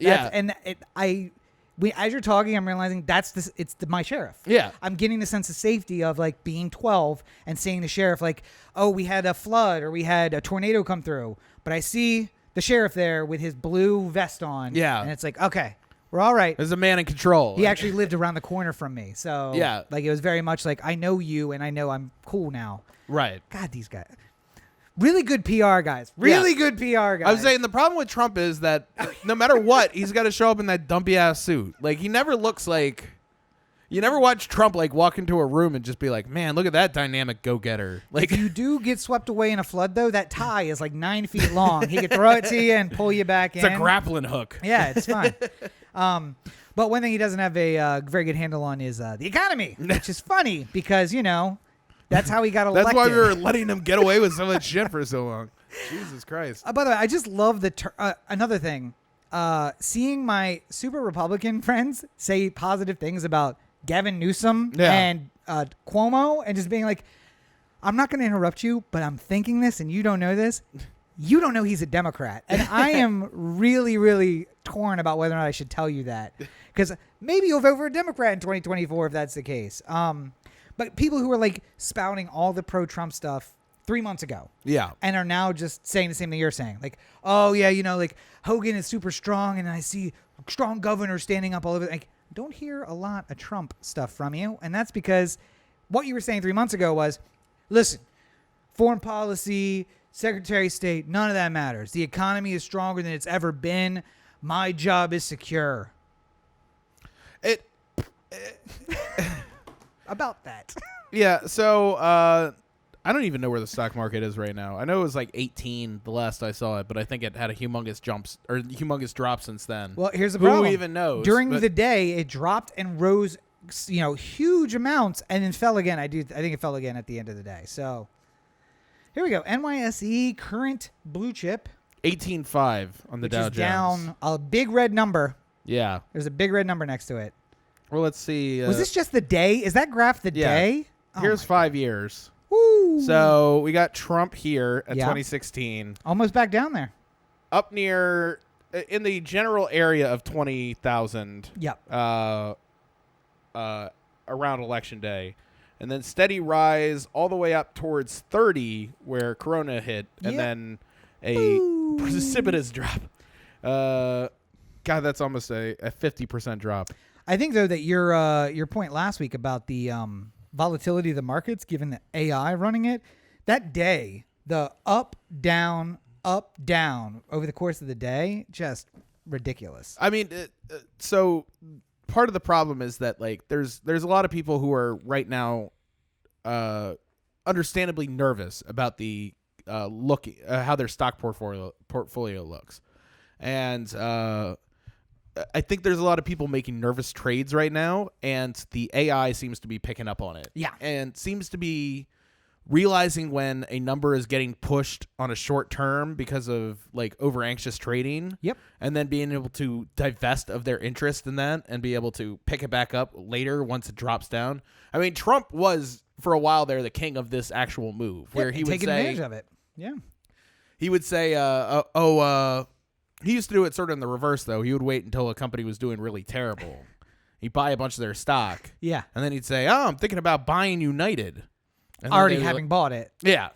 As you're talking, I'm realizing it's my sheriff. Yeah. I'm getting the sense of safety of like being 12 and seeing the sheriff like, oh, we had a flood or we had a tornado come through, but I see the sheriff there with his blue vest on. Yeah. And it's like, okay, we're all right. There's a man in control. He actually lived around the corner from me. So like it was very much like, I know you and I know I'm cool now. Right. God, these guys. Really good PR guys. Really good PR guys. I was saying the problem with Trump is that no matter what, he's got to show up in that dumpy ass suit. Like, he never looks like. You never watch Trump like walk into a room and just be like, "Man, look at that dynamic go-getter." Like, if you do get swept away in a flood, though, that tie is like 9 feet long. He could throw it to you and pull you back in. It's a grappling hook. Yeah, it's fine. But one thing he doesn't have a very good handle on is the economy, which is funny because that's how he got elected. That's why we were letting him get away with some of that shit for so long. Jesus Christ. By the way, I just love another thing. Seeing my super Republican friends say positive things about Gavin Newsom and Cuomo and just being like, I'm not going to interrupt you, but I'm thinking this and you don't know this. You don't know he's a Democrat. And I am really, really torn about whether or not I should tell you that. Because maybe you'll vote for a Democrat in 2024 if that's the case. But people who are like spouting all the pro-Trump stuff 3 months ago. Yeah. And are now just saying the same thing you're saying. Like, oh, yeah, like Hogan is super strong and I see strong governors standing up all over. Like, don't hear a lot of Trump stuff from you. And that's because what you were saying 3 months ago was, listen, foreign policy, Secretary of State, none of that matters. The economy is stronger than it's ever been. My job is secure. About that. Yeah, so I don't even know where the stock market is right now. I know it was like 18 the last I saw it, but I think it had a humongous humongous drop since then. Well, here's the problem. Who even knows? During the day, it dropped and rose huge amounts, and then fell again. I think it fell again at the end of the day. So here we go. NYSE current blue chip 18.5 on the Dow Jones. Down a big red number. Yeah. There's a big red number next to it. Well, let's see. Was this just the day? Is that graph the day? Here's 5 years. Woo. So we got Trump here at 2016. Almost back down there. Up near, in the general area of 20,000. Yep. Around election day. And then steady rise all the way up towards 30 where Corona hit. And then a precipitous drop. God, that's almost a 50% drop. I think, though, that your point last week about the volatility of the markets, given the AI running it, that day, the up, down, over the course of the day, just ridiculous. I mean, so part of the problem is that like there's a lot of people who are right now understandably nervous about the how their stock portfolio looks. And I think there's a lot of people making nervous trades right now, and the AI seems to be picking up on it. Yeah. And seems to be realizing when a number is getting pushed on a short term because of like over anxious trading. Yep. And then being able to divest of their interest in that and be able to pick it back up later once it drops down. I mean, Trump was for a while there the king of this actual move where he would take say advantage of it. Yeah. He would say, he used to do it sort of in the reverse, though. He would wait until a company was doing really terrible. He'd buy a bunch of their stock. Yeah. And then he'd say, I'm thinking about buying United. And already having bought it. Yeah.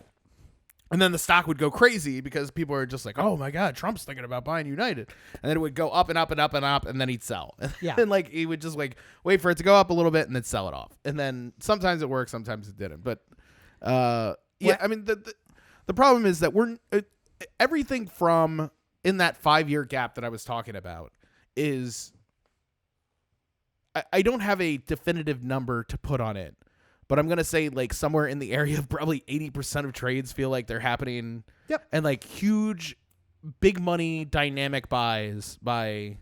And then the stock would go crazy because people are just like, oh, my God, Trump's thinking about buying United. And then it would go up and up and up and up, and then he'd sell. Yeah. And like he would just like wait for it to go up a little bit and then sell it off. And then sometimes it worked, sometimes it didn't. But, I mean, the problem is that we're everything from in that 5-year gap that I was talking about is I don't have a definitive number to put on it, but I'm going to say like somewhere in the area of probably 80% of trades feel like they're happening. Yep. And like huge, big money dynamic buys by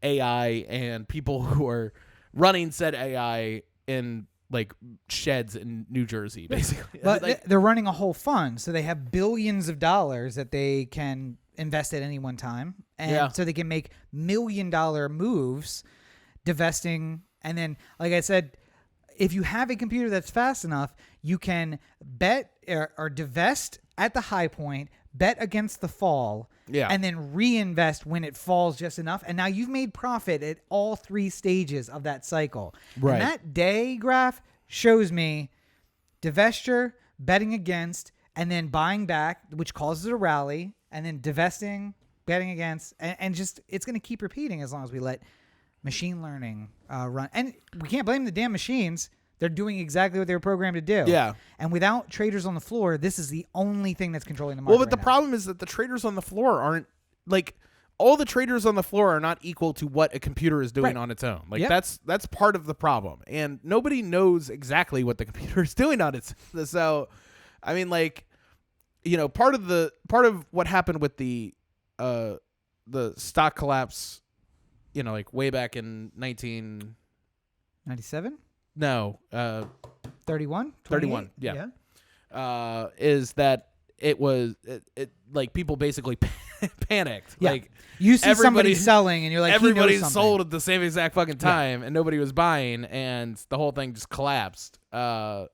AI and people who are running said AI in like sheds in New Jersey, basically. But like, they're running a whole fund, so they have billions of dollars that they can invest at any one time, and so they can make $1 million moves, divesting. And then, like I said, if you have a computer that's fast enough, you can bet or divest at the high point, bet against the fall, and then reinvest when it falls just enough. And now you've made profit at all 3 stages of that cycle. Right. And that day graph shows me divestiture, betting against, and then buying back, which causes a rally, and then divesting, betting against, and just it's going to keep repeating as long as we let machine learning run. And we can't blame the damn machines. They're doing exactly what they were programmed to do. Yeah. And without traders on the floor, this is the only thing that's controlling the market. Well, but the problem is that the traders on the floor aren't like all the traders on the floor are not equal to what a computer is doing on its own. Like that's part of the problem, and nobody knows exactly what the computer is doing on its. So, I mean, like, you know, part of what happened with the stock collapse, you know, like way back in 1997. No, 31? 31, yeah. Is that it was like people basically panicked. Yeah. Like you see somebody selling and you're like, everybody sold at the same exact fucking time and nobody was buying and the whole thing just collapsed. I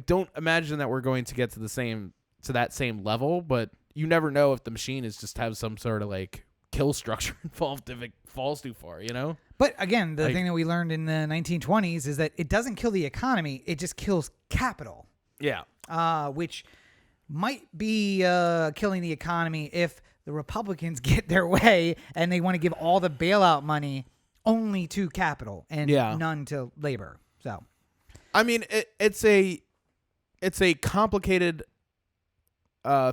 don't imagine that we're going to get to that same level, but you never know if the machine is just have some sort of like kill structure involved if it falls too far, you know? But again, the thing that we learned in the 1920s is that it doesn't kill the economy; it just kills capital. Yeah. Which might be killing the economy if the Republicans get their way and they want to give all the bailout money only to capital and none to labor. So, I mean, it's a complicated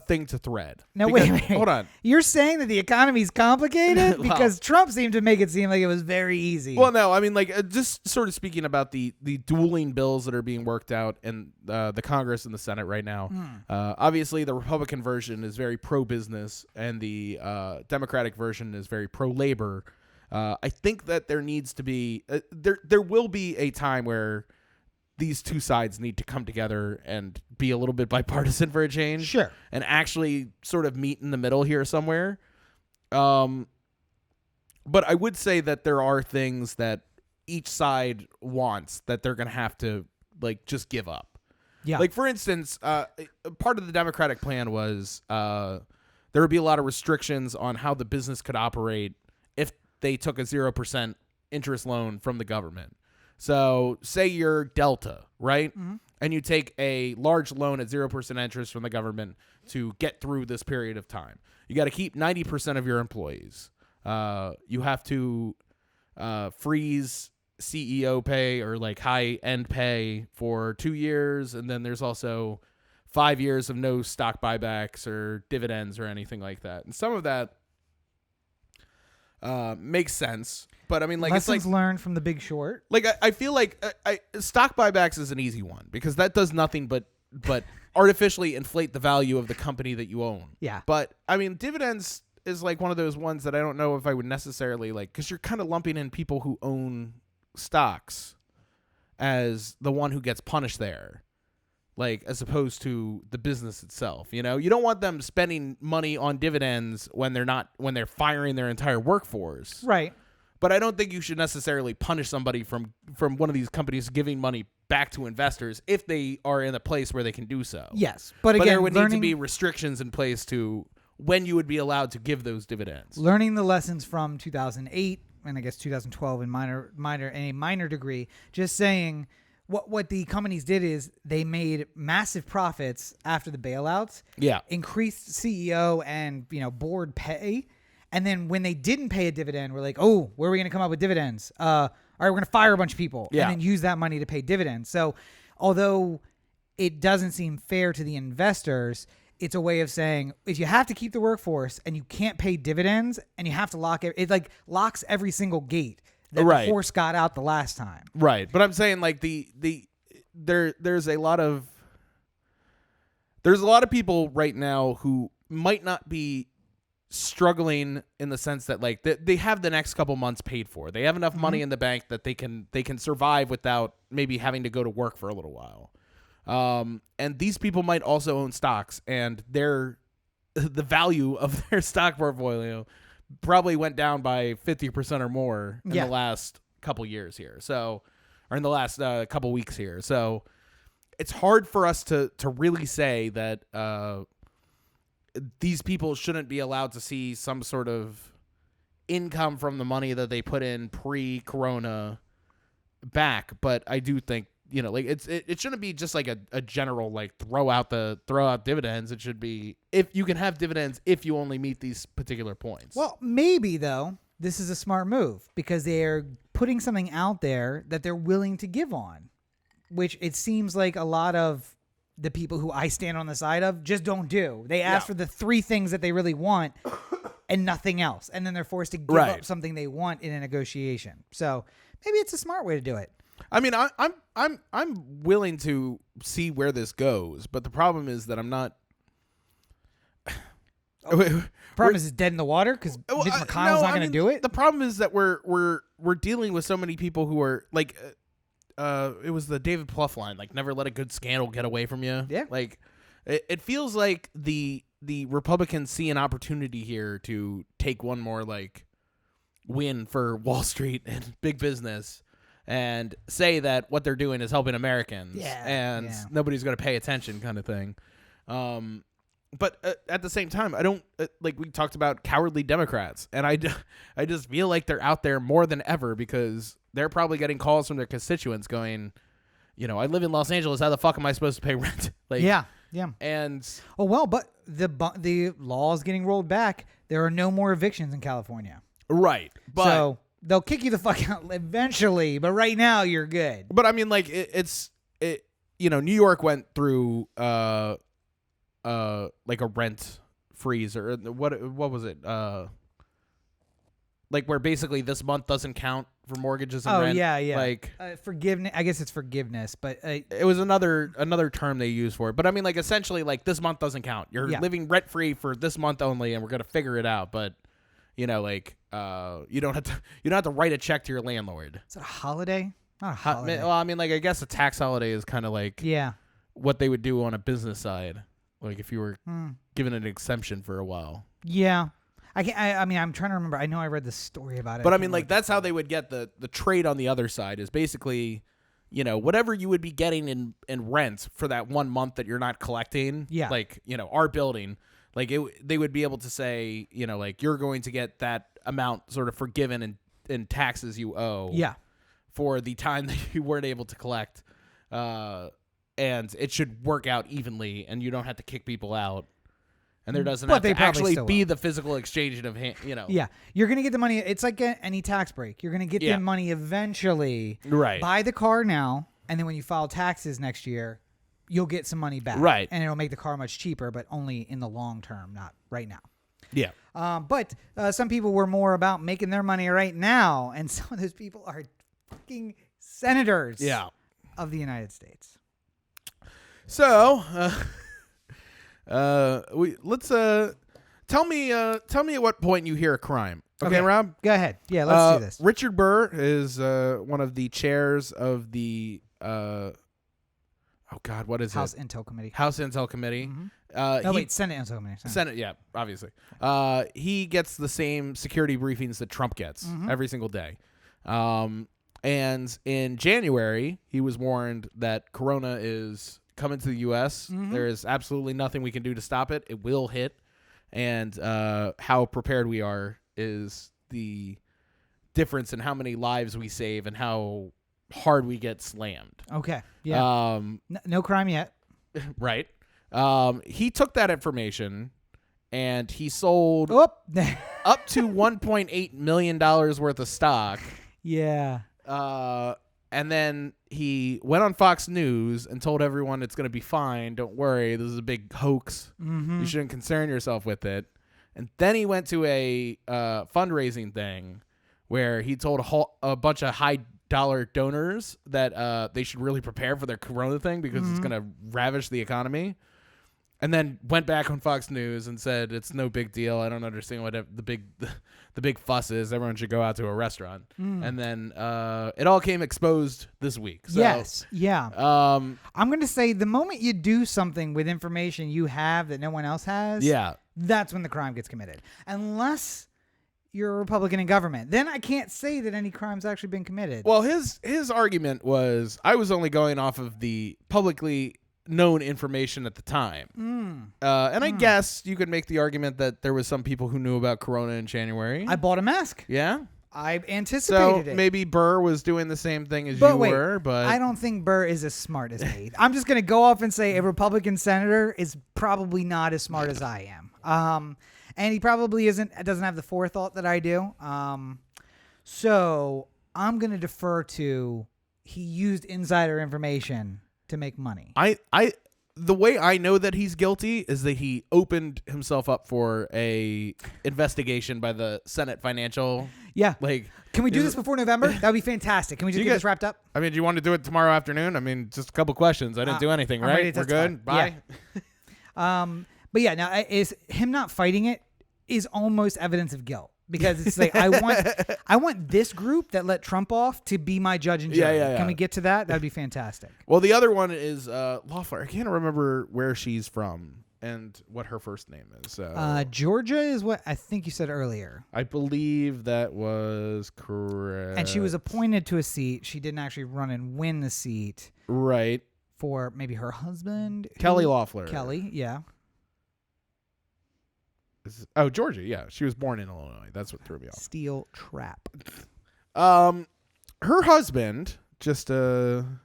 thing to thread. No, wait. Hold on. You're saying that the economy's complicated? Because Trump seemed to make it seem like it was very easy. Well, no, I mean, like, just sort of speaking about the dueling bills that are being worked out in the Congress and the Senate right now. Obviously, the Republican version is very pro-business, and the Democratic version is very pro-labor. I think that there needs to be there will be a time where these two sides need to come together and be a little bit bipartisan for a change. Sure. And actually sort of meet in the middle here somewhere. But I would say that there are things that each side wants that they're going to have to like just give up. Yeah. Like, for instance, part of the Democratic plan was there would be a lot of restrictions on how the business could operate if they took a 0% interest loan from the government. So say you're Delta, right? Mm-hmm. And you take a large loan at 0% interest from the government to get through this period of time. You got to keep 90% of your employees. You have to freeze CEO pay or like high-end pay for 2 years. And then there's also 5 years of no stock buybacks or dividends or anything like that. And some of that makes sense. But I mean, like, lessons it's like learned from The Big Short. Like, I feel like stock buybacks is an easy one because that does nothing but artificially inflate the value of the company that you own. Yeah. But I mean, dividends is like one of those ones that I don't know if I would necessarily like, because you're kind of lumping in people who own stocks as the one who gets punished there, like, as opposed to the business itself. You know, you don't want them spending money on dividends when they're firing their entire workforce. Right. But I don't think you should necessarily punish somebody from one of these companies giving money back to investors if they are in a place where they can do so. Yes. But again, there would need to be restrictions in place to when you would be allowed to give those dividends. Learning the lessons from 2008 and I guess 2012 in a minor degree, just saying what the companies did is they made massive profits after the bailouts. Yeah. Increased CEO and board pay. And then when they didn't pay a dividend, we're like, oh, where are we going to come up with dividends? All right, we're going to fire a bunch of people and then use that money to pay dividends. So although it doesn't seem fair to the investors, it's a way of saying if you have to keep the workforce and you can't pay dividends and you have to lock it like locks every single gate that the force got out the last time. Right. But I'm saying like there's a lot of people right now who might not be struggling in the sense that like they have the next couple months paid for. They have enough money in the bank that they can survive without maybe having to go to work for a little while. And these people might also own stocks, and the value of their stock portfolio probably went down by 50% or more in the last couple years here. So, or in the last couple weeks here. So it's hard for us to really say that these people shouldn't be allowed to see some sort of income from the money that they put in pre-corona back. But I do think, like it shouldn't be just like a general, like throw out dividends. It should be if you can have dividends if you only meet these particular points. Well, maybe though, this is a smart move because they're putting something out there that they're willing to give on, which it seems like a lot of the people who I stand on the side of just don't do. They ask for the three things that they really want and nothing else. And then they're forced to give up something they want in a negotiation. So maybe it's a smart way to do it. I mean, I'm willing to see where this goes, but the problem is that I'm not. Problem is it's dead in the water because Mitch McConnell's not going to do it. The problem is that we're dealing with so many people who are like. It was the David Plouffe line, like never let a good scandal get away from you. Yeah. Like it feels like the Republicans see an opportunity here to take one more like win for Wall Street and big business and say that what they're doing is helping Americans and nobody's going to pay attention kind of thing. But at the same time, I don't like we talked about cowardly Democrats, and I just feel like they're out there more than ever because they're probably getting calls from their constituents going, I live in Los Angeles. How the fuck am I supposed to pay rent? Like, yeah. And but the law is getting rolled back. There are no more evictions in California. Right, but so they'll kick you the fuck out eventually. But right now, you're good. But I mean, like it's New York went through like a rent freeze or what was it? Like where basically this month doesn't count for mortgages and rent. Yeah. Like forgiveness. I guess it's forgiveness, but it was another term they used for it. But I mean, like essentially, like this month doesn't count. You're living rent free for this month only, and we're gonna figure it out. But like you don't have to write a check to your landlord. Is it a holiday? Not a holiday. Well, I mean, like I guess a tax holiday is kind of like Yeah. what they would do on a business side, like if you were given an exemption for a while. Yeah. I mean, I'm trying to remember. I know I read the story about it. But I mean, like that's how they would get the trade on the other side is basically, whatever you would be getting in rent for that 1 month that you're not collecting. Yeah. Like, our building, like they would be able to say, like you're going to get that amount sort of forgiven in taxes you owe. Yeah. For the time that you weren't able to collect. And it should work out evenly and you don't have to kick people out. And there doesn't have to actually be the physical exchange of, Yeah. You're going to get the money. It's like any tax break. You're going to get the money eventually. Right. Buy the car now, and then when you file taxes next year, you'll get some money back. Right. And it'll make the car much cheaper, but only in the long term, not right now. Yeah. But some people were more about making their money right now, and some of those people are fucking senators of the United States. So, let's tell me at what point you hear a crime. Okay, Rob? Go ahead. Yeah, let's do this. Richard Burr is one of the chairs of the what is House it? Intel Committee. House Intel Committee. Mm-hmm. Senate Intel Committee. Senate, yeah, obviously. He gets the same security briefings that Trump gets every single day. And in January, he was warned that Corona is coming to the U.S. There is absolutely nothing we can do to stop it. It will hit. And how prepared we are is the difference in how many lives we save and how hard we get slammed. Okay. Yeah. No crime yet. Right. He took that information and he sold up to $1.8 million worth of stock. Yeah. And then he went on Fox News and told everyone it's going to be fine. Don't worry. This is a big hoax. You shouldn't concern yourself with it. And then he went to a fundraising thing where he told a bunch of high-dollar donors that they should really prepare for their Corona thing because it's going to ravish the economy. And then went back on Fox News and said it's no big deal. I don't understand what the big fuss is. Everyone should go out to a restaurant. And then it all came exposed this week. So, yes. Yeah. I'm going to say the moment you do something with information you have that no one else has, that's when the crime gets committed. Unless you're a Republican in government. Then I can't say that any crime's actually been committed. Well, his argument was I was only going off of the publicly known information at the time. And I guess you could make the argument that there was some people who knew about Corona in January. I bought a mask. Yeah? I anticipated it. Maybe Burr was doing the same thing as were, but I don't think Burr is as smart as me. I'm just going to go off and say a Republican senator is probably not as smart as I am. And he probably doesn't have the forethought that I do. So I'm going to defer to he used insider information to make money. The way I know that he's guilty is that he opened himself up for a investigation by the Senate Financial. Yeah. Like, can we do this before November? That would be fantastic. Can we just get this wrapped up? I mean, do you want to do it tomorrow afternoon? I mean, just a couple questions. I didn't do anything, right? We're good? Bye. Yeah. But yeah, now is him not fighting it is almost evidence of guilt. Because it's like I want this group that let Trump off to be my judge and jury. Yeah. Can we get to that? That'd be fantastic. Well, the other one is Loeffler. I can't remember where she's from and what her first name is. Georgia is what I think you said earlier. I believe that was correct. And she was appointed to a seat. She didn't actually run and win the seat. Right. For maybe her husband. Kelly Loeffler. Kelly, yeah. Georgia, yeah. She was born in Illinois. That's what threw me off. Steel trap. Her husband, just in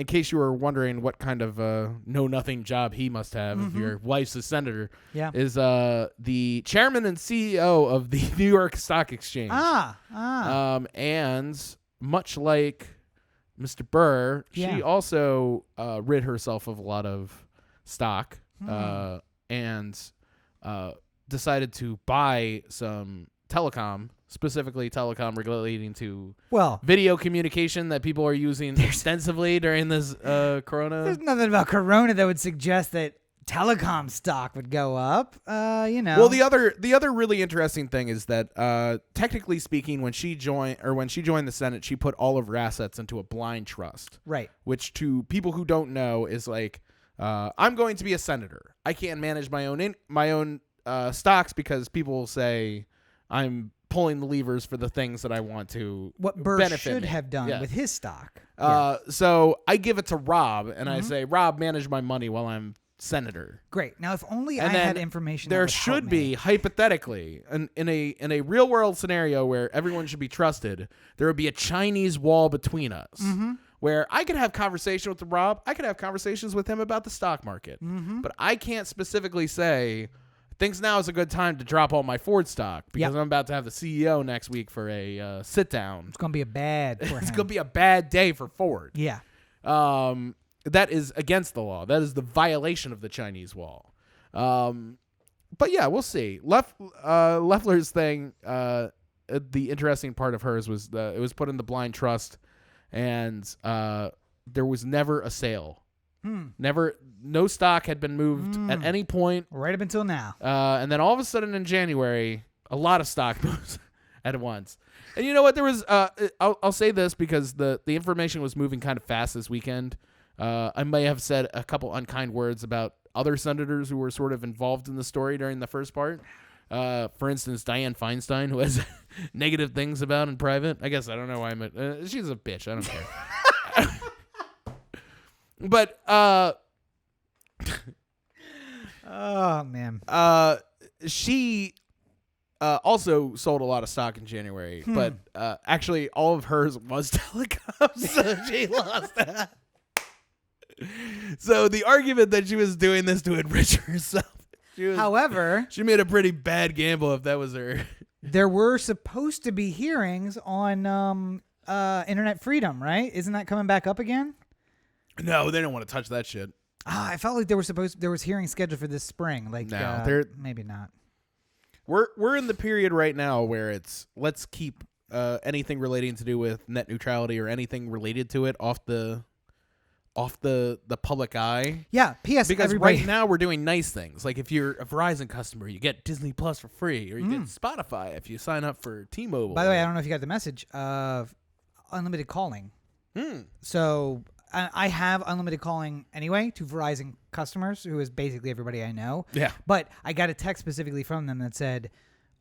case you were wondering what kind of know-nothing job he must have if your wife's a senator, is the chairman and CEO of the New York Stock Exchange. And much like Mr. Burr, she also rid herself of a lot of stock and decided to buy some telecom, specifically telecom relating to video communication that people are using extensively during this Corona. There's nothing about Corona that would suggest that telecom stock would go up. Well, the other really interesting thing is that technically speaking, when she joined the Senate, she put all of her assets into a blind trust. Right. Which to people who don't know is like, I'm going to be a senator. I can't manage my own stocks because people will say I'm pulling the levers for the things that I want to what Burr benefit should me. have done Yeah. with his stock. So I give it to Rob, and I say, Rob, manage my money while I'm senator. Great. Now, if only And I then had information. There that would should help be me. hypothetically, in a real world scenario where everyone should be trusted, there would be a Chinese wall between us. Mm-hmm. Where I could have conversation with Rob, I could have conversations with him about the stock market, but I can't specifically say, thinks now is a good time to drop all my Ford stock because I'm about to have the CEO next week for a sit down. It's gonna be a bad. For It's him. gonna be a bad day for Ford. Yeah. That is against the law. That is the violation of the Chinese wall. But yeah, we'll see. Loeffler's thing. The interesting part of hers was it was put in the blind trust. And there was never a sale. No stock had been moved at any point. Right up until now. And then all of a sudden in January, a lot of stock moves at once. And you know what? There was. I'll say this because the information was moving kind of fast this weekend. I may have said a couple unkind words about other senators who were sort of involved in the story during the first part. For instance, Dianne Feinstein, who has negative things about in private. I guess I don't know why she's a bitch. I don't care. But Oh man. she also sold a lot of stock in January, but actually all of hers was telecom, so she lost that. So the argument that she was doing this to enrich herself. However, she made a pretty bad gamble if that was her. There were supposed to be hearings on internet freedom, right? Isn't that coming back up again? No, they don't want to touch that shit. I felt like there was hearings scheduled for this spring. Like, no, maybe not. We're in the period right now where it's let's keep anything relating to do with net neutrality or anything related to it off the public eye. Yeah. P.S. Because everybody, right now we're doing nice things. Like if you're a Verizon customer, you get Disney Plus for free, or you get Spotify if you sign up for T-Mobile. By the way, I don't know if you got the message of unlimited calling. So I have unlimited calling anyway to Verizon customers, who is basically everybody I know. Yeah. But I got a text specifically from them that said,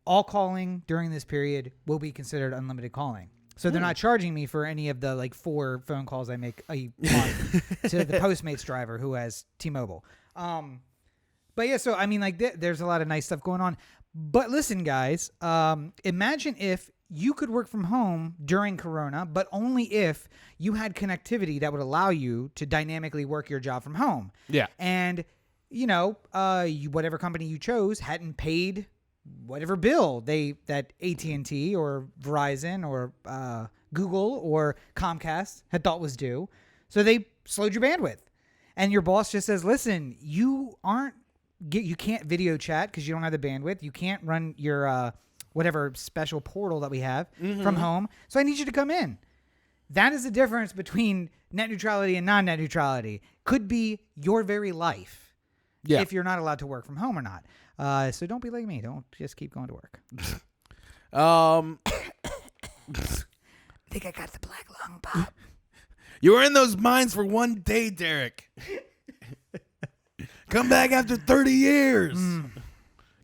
all calling during this period will be considered unlimited calling. So they're not charging me for any of the like 4 phone calls I make a month to the Postmates driver who has T-Mobile. But yeah, so I mean, like there's a lot of nice stuff going on. But listen, guys, imagine if you could work from home during Corona, but only if you had connectivity that would allow you to dynamically work your job from home. Yeah. And whatever company you chose hadn't paid whatever bill that AT&T or Verizon or Google or Comcast had thought was due. So they slowed your bandwidth. And your boss just says, listen, you can't video chat because you don't have the bandwidth. You can't run your whatever special portal that we have from home. So I need you to come in. That is the difference between net neutrality and non-net neutrality. Could be your very life if you're not allowed to work from home or not. So don't be like me. Don't just keep going to work. I think I got the black lung pop. You were in those mines for one day, Derek. Come back after 30 years.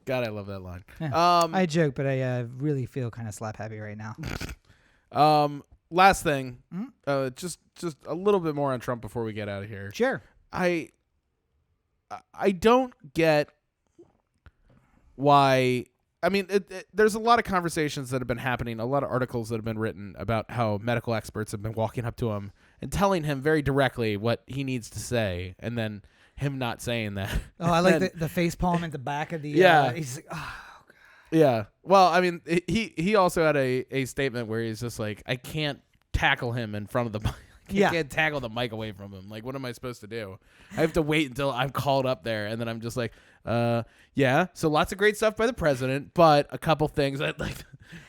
God, I love that line. Yeah. I joke, but I really feel kind of slap happy right now. Last thing, just a little bit more on Trump before we get out of here. Sure. I don't get why. I mean, there's a lot of conversations that have been happening, a lot of articles that have been written about how medical experts have been walking up to him and telling him very directly what he needs to say, and then him not saying that. Oh, I like the face palm at the back of the. He's like, oh. Yeah. Well, I mean, he also had a statement where he's just like, I can't tackle him in front of the mic. I can't tackle the mic away from him. Like, what am I supposed to do? I have to wait until I'm called up there, and then I'm just like, yeah. So lots of great stuff by the president, but a couple things I'd like.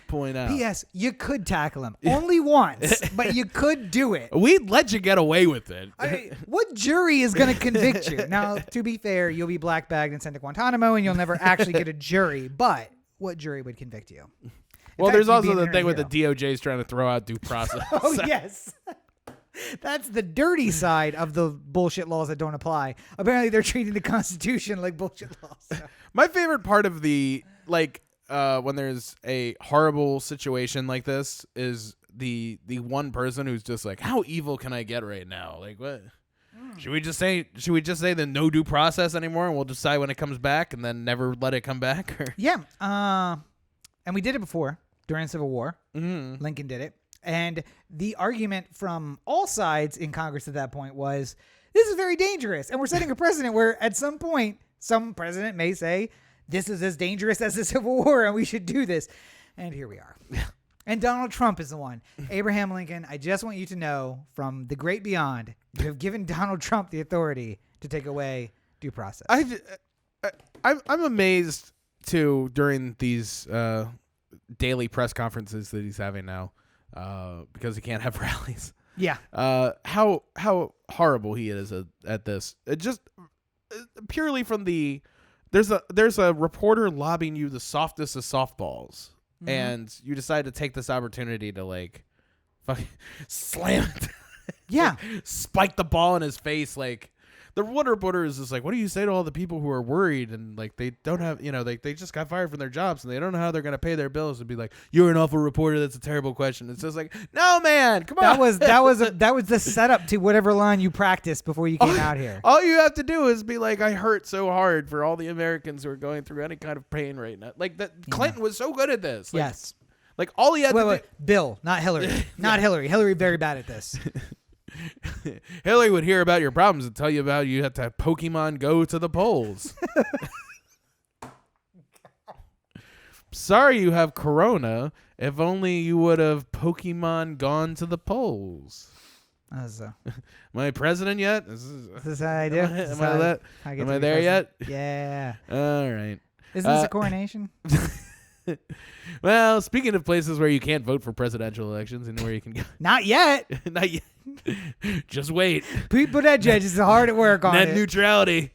point out. P.S. You could tackle him only once, but you could do it. We'd let you get away with it. I mean, what jury is going to convict you? Now, to be fair, you'll be black bagged and sent to Guantanamo, and you'll never actually get a jury. But what jury would convict you? Well, there's also the thing with the DOJ is trying to throw out due process. Oh, yes. That's the dirty side of the bullshit laws that don't apply. Apparently, they're treating the Constitution like bullshit laws. So. My favorite part of the, when there's a horrible situation like this is the one person who's just like, how evil can I get right now? Like, what? Should we just say the no due process anymore and we'll decide when it comes back and then never let it come back? Or? Yeah. And we did it before during the Civil War. Mm-hmm. Lincoln did it. And the argument from all sides in Congress at that point was, this is very dangerous. And we're setting a precedent where at some point, some president may say, this is as dangerous as the Civil War and we should do this. And here we are. And Donald Trump is the one. Abraham Lincoln, I just want you to know from the great beyond, you have given Donald Trump the authority to take away due process. I'm amazed, too, during these daily press conferences that he's having now. Because he can't have rallies. Yeah. How horrible he is at this. It just purely from there's a reporter lobbing you the softest of softballs, and you decide to take this opportunity to fucking slam it. Yeah. Spike the ball in his face. The one reporter is just like, what do you say to all the people who are worried and they don't have, they just got fired from their jobs and they don't know how they're going to pay their bills, and be like, you're an awful reporter. That's a terrible question. It's just like, no, man, come on. That was the setup to whatever line you practiced before you came out here. All you have to do is be like, I hurt so hard for all the Americans who are going through any kind of pain right now. Clinton was so good at this. Yes. All he had to do. Bill, not Hillary. Not Hillary. Hillary very bad at this. Hillary would hear about your problems and tell you about you have to have Pokemon go to the polls. Sorry you have corona. If only you would have Pokemon gone to the polls. Am I president yet? This is how I do. Am I there yet? Yeah. All right. Isn't this a coronation? Well, speaking of places where you can't vote for presidential elections and where you can go. Not yet. Not yet. Just wait. People that judges are hard at work on Net it. neutrality.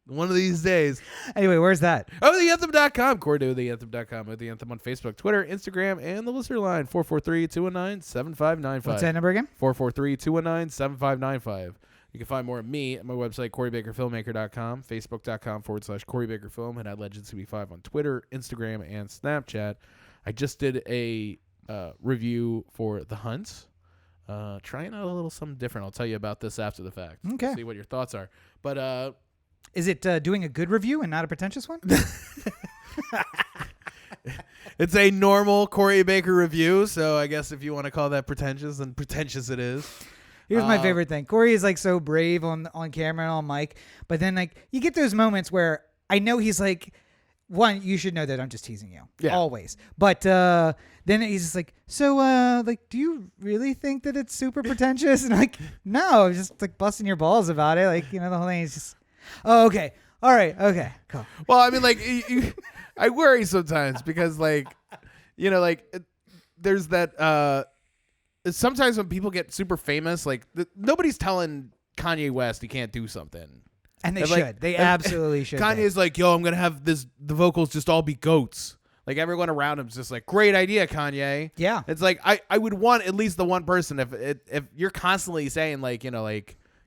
One of these days. Anyway, where's that? OTheAnthem.com. Corey to OTheAnthem.com. The Anthem on Facebook, Twitter, Instagram, and the listener line 443-219-7595. What's that number again? 443-219-7595. You can find more of me at my website, CoreyBakerFilmmaker.com, Facebook.com/CoreyBakerFilm, and at LegendsCB5 on Twitter, Instagram, and Snapchat. I just did a review for The Hunt. Trying out a little something different. I'll tell you about this after the fact. Okay. See what your thoughts are. But is it doing a good review and not a pretentious one? It's a normal Corey Baker review, so I guess if you want to call that pretentious, then pretentious it is. Here's my favorite thing. Corey is so brave on camera and on mic, but then you get those moments where I know he's one, you should know that I'm just teasing you. Yeah. Always. But then he's just so do you really think that it's super pretentious? And no, just busting your balls about it. The whole thing is just, oh, okay. All right. Okay. Cool. Well, I mean, I worry sometimes because there's that, sometimes when people get super famous, nobody's telling Kanye West he can't do something. And they should. They absolutely should. Kanye's yo, I'm going to have the vocals just all be goats. Everyone around him's just great idea, Kanye. Yeah. It's I would want at least the one person if you're constantly saying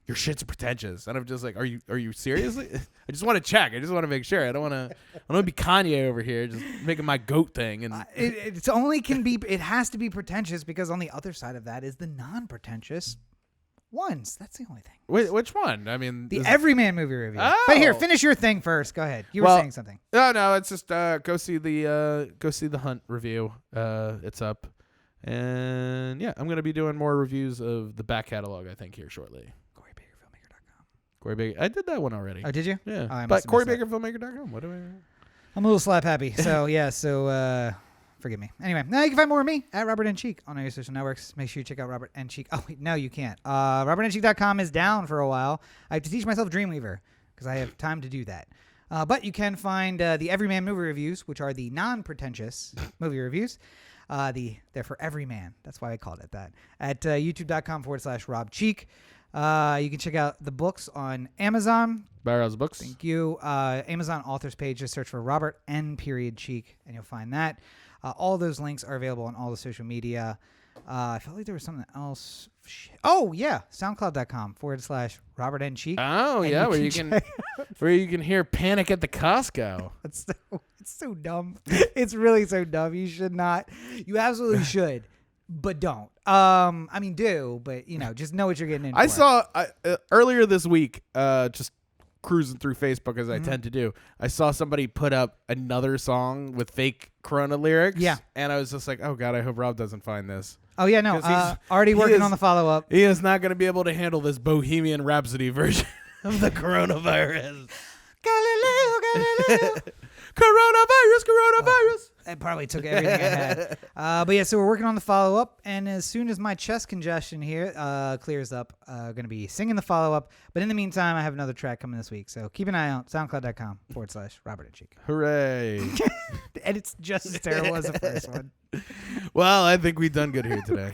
your shit's pretentious. And I'm just are you seriously? I just want to check. I just want to make sure. I don't want to be Kanye over here just making my goat thing. And it has to be pretentious because on the other side of that is the non-pretentious ones. That's the only thing. Which one? I mean, the Everyman movie review. Oh. But here, finish your thing first. Go ahead. You were saying something. No, it's just go see the Hunt review. It's up. And yeah, I'm going to be doing more reviews of the back catalog, I think, here shortly. Corey Baker. I did that one already. Oh, did you? Yeah. Oh, but CoreyBakerFilmmaker.com. What do I? I'm a little slap happy. So yeah. Forgive me. Anyway, now you can find more of me at Robert N. Cheek on all your social networks. Make sure you check out Robert N. Cheek. Oh wait, no, you can't. RobertNCheek.com is down for a while. I have to teach myself Dreamweaver because I have time to do that. But you can find the Everyman movie reviews, which are the non-pretentious movie reviews. They're for every man. That's why I called it that. At youtube.com/Rob Cheek. You can check out the books on Amazon. Barrow's Books. Thank you. Amazon authors page. Just search for Robert N. Cheek, and you'll find that. All those links are available on all the social media. I felt like there was something else. Oh yeah, SoundCloud.com/Robert N. Cheek. Oh yeah, where you can hear Panic at the Costco. It's so dumb. It's really so dumb. You should not. You absolutely should, but don't. I mean, do, but just know what you're getting into. I saw earlier this week, just cruising through Facebook as I tend to do. I saw somebody put up another song with fake Corona lyrics. Yeah, and I was just like, oh god, I hope Rob doesn't find this. Oh yeah, no. Already working on the follow-up. He is not going to be able to handle this Bohemian Rhapsody version of the coronavirus. Galileo. Coronavirus. It probably took everything I had. But yeah, so we're working on the follow-up, and as soon as my chest congestion here clears up, going to be singing the follow-up. But in the meantime, I have another track coming this week, so keep an eye out. SoundCloud.com/Robert and Cheek. Hooray. And it's just as terrible as the first one. Well, I think we've done good here today.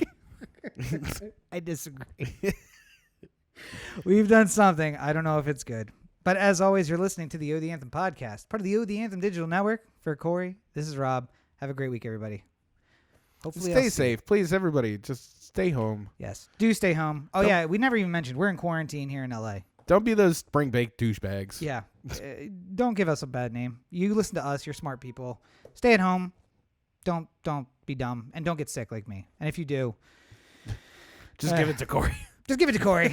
I disagree. We've done something. I don't know if it's good. But as always, you're listening to the O The Anthem podcast, part of the O The Anthem digital network. For Corey, this is Rob. Have a great week, everybody. Hopefully, stay safe, please, everybody. Just stay home. Yes, do stay home. Oh yeah, we never even mentioned we're in quarantine here in LA. Don't be those spring baked douchebags. Yeah, don't give us a bad name. You listen to us. You're smart people. Stay at home. Don't be dumb, and don't get sick like me. And if you do, just give it to Corey. Just give it to Corey.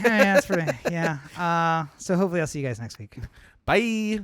So hopefully I'll see you guys next week. Bye.